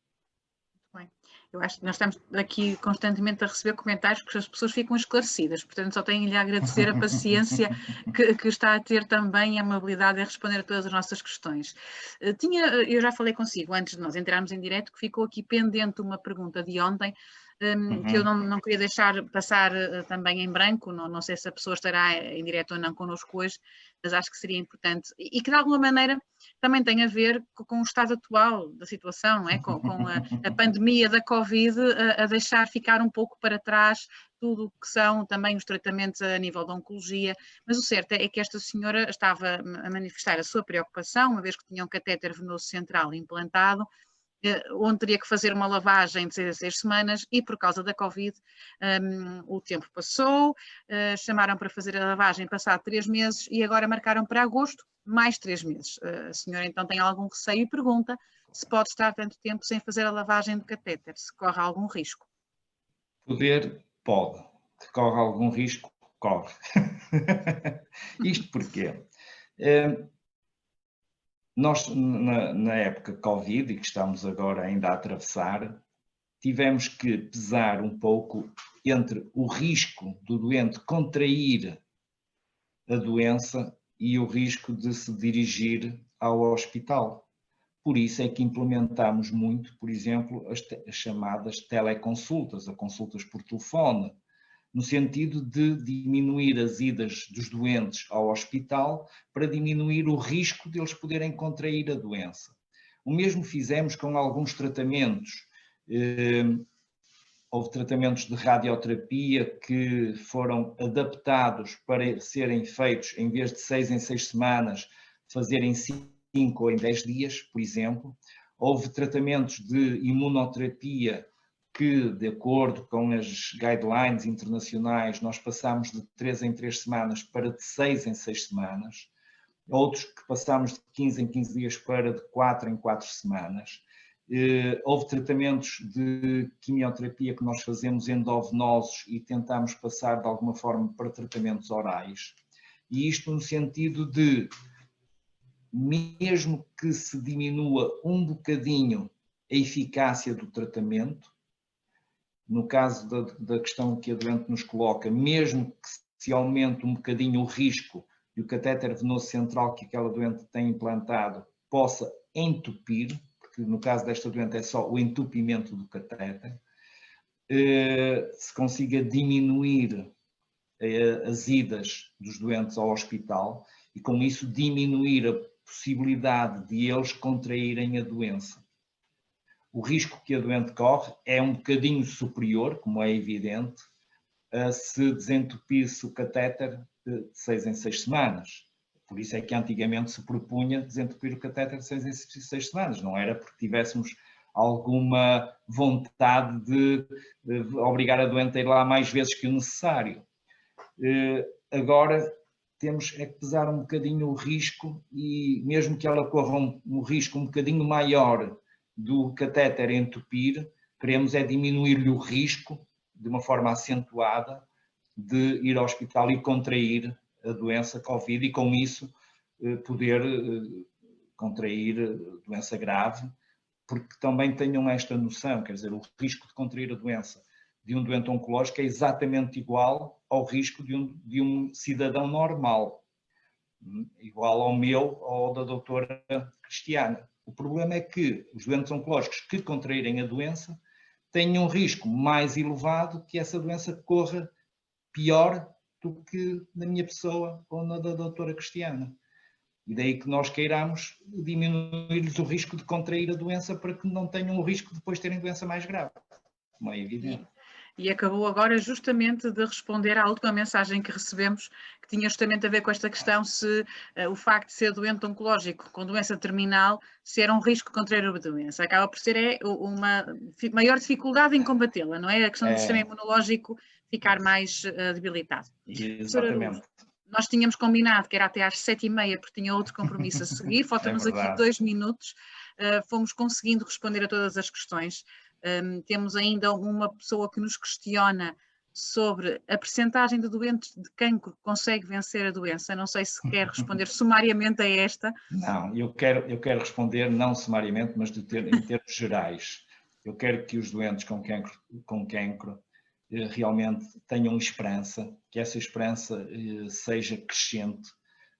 Bem, eu acho que nós estamos aqui constantemente a receber comentários porque as pessoas ficam esclarecidas, portanto só tenho-lhe a agradecer a paciência que está a ter também e a amabilidade em responder a todas as nossas questões. Eu já falei consigo antes de nós entrarmos em direto que ficou aqui pendente uma pergunta de ontem que eu não queria deixar passar também em branco, não sei se a pessoa estará em direto ou não connosco hoje, mas acho que seria importante e que de alguma maneira também tem a ver com o estado atual da situação, não é? com a pandemia da Covid a deixar ficar um pouco para trás tudo o que são também os tratamentos a nível da oncologia, mas o certo é que esta senhora estava a manifestar a sua preocupação, uma vez que tinha um catéter venoso central implantado, onde teria que fazer uma lavagem de 6 a 6 semanas e por causa da Covid o tempo passou, chamaram para fazer a lavagem passado 3 meses e agora marcaram para agosto mais 3 meses. A senhora então tem algum receio e pergunta se pode estar tanto tempo sem fazer a lavagem do catéter, se corre algum risco. Pode. Se corre algum risco, corre. Isto porquê? Nós, na época Covid, e que estamos agora ainda a atravessar, tivemos que pesar um pouco entre o risco do doente contrair a doença e o risco de se dirigir ao hospital. Por isso é que implementamos muito, por exemplo, as chamadas teleconsultas, ou consultas por telefone, no sentido de diminuir as idas dos doentes ao hospital para diminuir o risco de eles poderem contrair a doença. O mesmo fizemos com alguns tratamentos. Houve tratamentos de radioterapia que foram adaptados para serem feitos, em vez de 6 em 6 semanas, fazerem 5 ou em 10 dias, por exemplo. Houve tratamentos de imunoterapia que, de acordo com as guidelines internacionais, nós passamos de 3 em 3 semanas para de 6 em 6 semanas. Outros que passamos de 15 em 15 dias para de 4 em 4 semanas. Houve tratamentos de quimioterapia que nós fazemos endovenosos e tentamos passar de alguma forma para tratamentos orais. E isto no sentido de, mesmo que se diminua um bocadinho a eficácia do tratamento, no caso da questão que a doente nos coloca, mesmo que se aumente um bocadinho o risco de o catéter venoso central que aquela doente tem implantado possa entupir, porque no caso desta doente é só o entupimento do catéter, se consiga diminuir as idas dos doentes ao hospital e com isso diminuir a possibilidade de eles contraírem a doença. O risco que a doente corre é um bocadinho superior, como é evidente, a se desentupisse o catéter de 6 em 6 semanas. Por isso é que antigamente se propunha desentupir o catéter de 6 em 6 semanas. Não era porque tivéssemos alguma vontade de obrigar a doente a ir lá mais vezes que o necessário. Agora temos é que pesar um bocadinho o risco e mesmo que ela corra um risco um bocadinho maior do catéter entupir, queremos é diminuir-lhe o risco de uma forma acentuada de ir ao hospital e contrair a doença Covid e com isso poder contrair doença grave, porque também tenham esta noção, quer dizer, o risco de contrair a doença de um doente oncológico é exatamente igual ao risco de um cidadão normal, igual ao meu ou da doutora Cristiana. O problema é que os doentes oncológicos que contraírem a doença têm um risco mais elevado que essa doença corra pior do que na minha pessoa ou na da doutora Cristiana. E daí que nós queiramos diminuir-lhes o risco de contrair a doença para que não tenham o risco de depois terem doença mais grave, como é evidente. E acabou agora justamente de responder à última mensagem que recebemos, que tinha justamente a ver com esta questão se o facto de ser doente oncológico com doença terminal, se era um risco contrair a doença. Acaba por ser uma maior dificuldade em combatê-la, não é? A questão do sistema imunológico ficar mais debilitado. Exatamente. Nós tínhamos combinado que era até às 7h30, porque tinha outro compromisso a seguir, faltam-nos aqui 2 minutos, fomos conseguindo responder a todas as questões. Temos ainda uma pessoa que nos questiona sobre a percentagem de doentes de cancro que consegue vencer a doença. Não sei se quer responder sumariamente a esta. Não, eu quero responder não sumariamente, mas em termos gerais. Eu quero que os doentes com cancro realmente tenham esperança, que essa esperança seja crescente,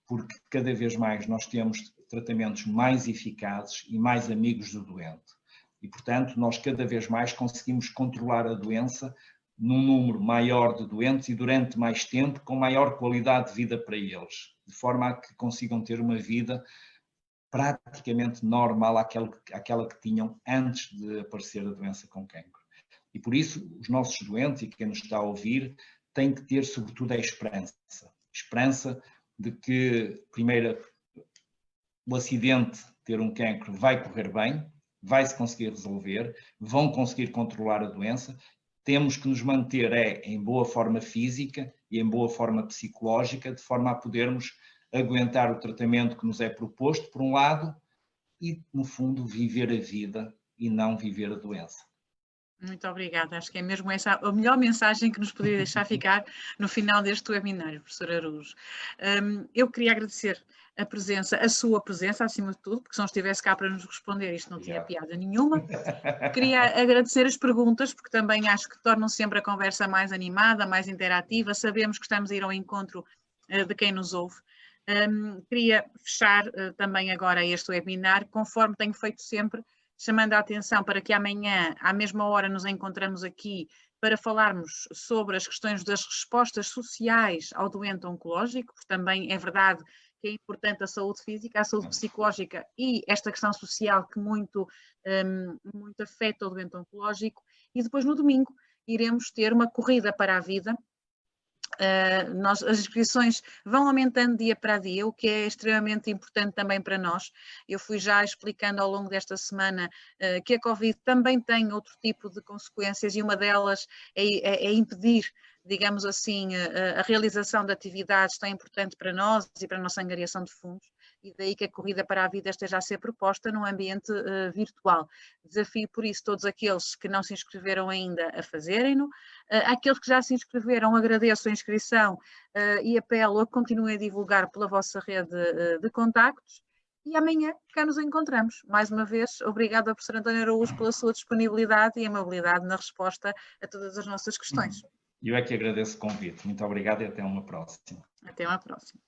porque cada vez mais nós temos tratamentos mais eficazes e mais amigos do doente. E, portanto, nós cada vez mais conseguimos controlar a doença num número maior de doentes e durante mais tempo, com maior qualidade de vida para eles, de forma a que consigam ter uma vida praticamente normal àquela que tinham antes de aparecer a doença com cancro. E por isso, os nossos doentes e quem nos está a ouvir tem que ter, sobretudo, a esperança. Esperança de que, primeiro, o acidente, ter um cancro, vai correr bem, vai-se conseguir resolver, vão conseguir controlar a doença. Temos que nos manter em boa forma física e em boa forma psicológica, de forma a podermos aguentar o tratamento que nos é proposto, por um lado, e, no fundo, viver a vida e não viver a doença. Muito obrigada, acho que é mesmo essa a melhor mensagem que nos poderia deixar ficar no final deste webinário, professor Araújo. Eu queria agradecer a sua presença, acima de tudo, porque se não estivesse cá para nos responder, isto não tinha piada nenhuma. Queria agradecer as perguntas, porque também acho que tornam sempre a conversa mais animada, mais interativa, sabemos que estamos a ir ao encontro de quem nos ouve. Queria fechar também agora este webinar, conforme tenho feito sempre, chamando a atenção para que amanhã, à mesma hora, nos encontramos aqui para falarmos sobre as questões das respostas sociais ao doente oncológico, porque também é verdade que é importante a saúde física, a saúde psicológica e esta questão social que muito afeta o doente oncológico. E depois, no domingo, iremos ter uma corrida para a vida. As inscrições vão aumentando dia para dia, o que é extremamente importante também para nós. Eu fui já explicando ao longo desta semana que a Covid também tem outro tipo de consequências e uma delas é impedir, digamos assim, a realização de atividades tão importantes para nós e para a nossa angariação de fundos, e daí que a corrida para a vida esteja a ser proposta num ambiente virtual. Desafio, por isso, todos aqueles que não se inscreveram ainda a fazerem-no. Aqueles que já se inscreveram, agradeço a inscrição e apelo a que continuem a divulgar pela vossa rede de contactos. E amanhã cá nos encontramos. Mais uma vez, obrigada, professor António Araújo, pela sua disponibilidade e amabilidade na resposta a todas as nossas questões. Eu é que agradeço o convite. Muito obrigado e até uma próxima. Até uma próxima.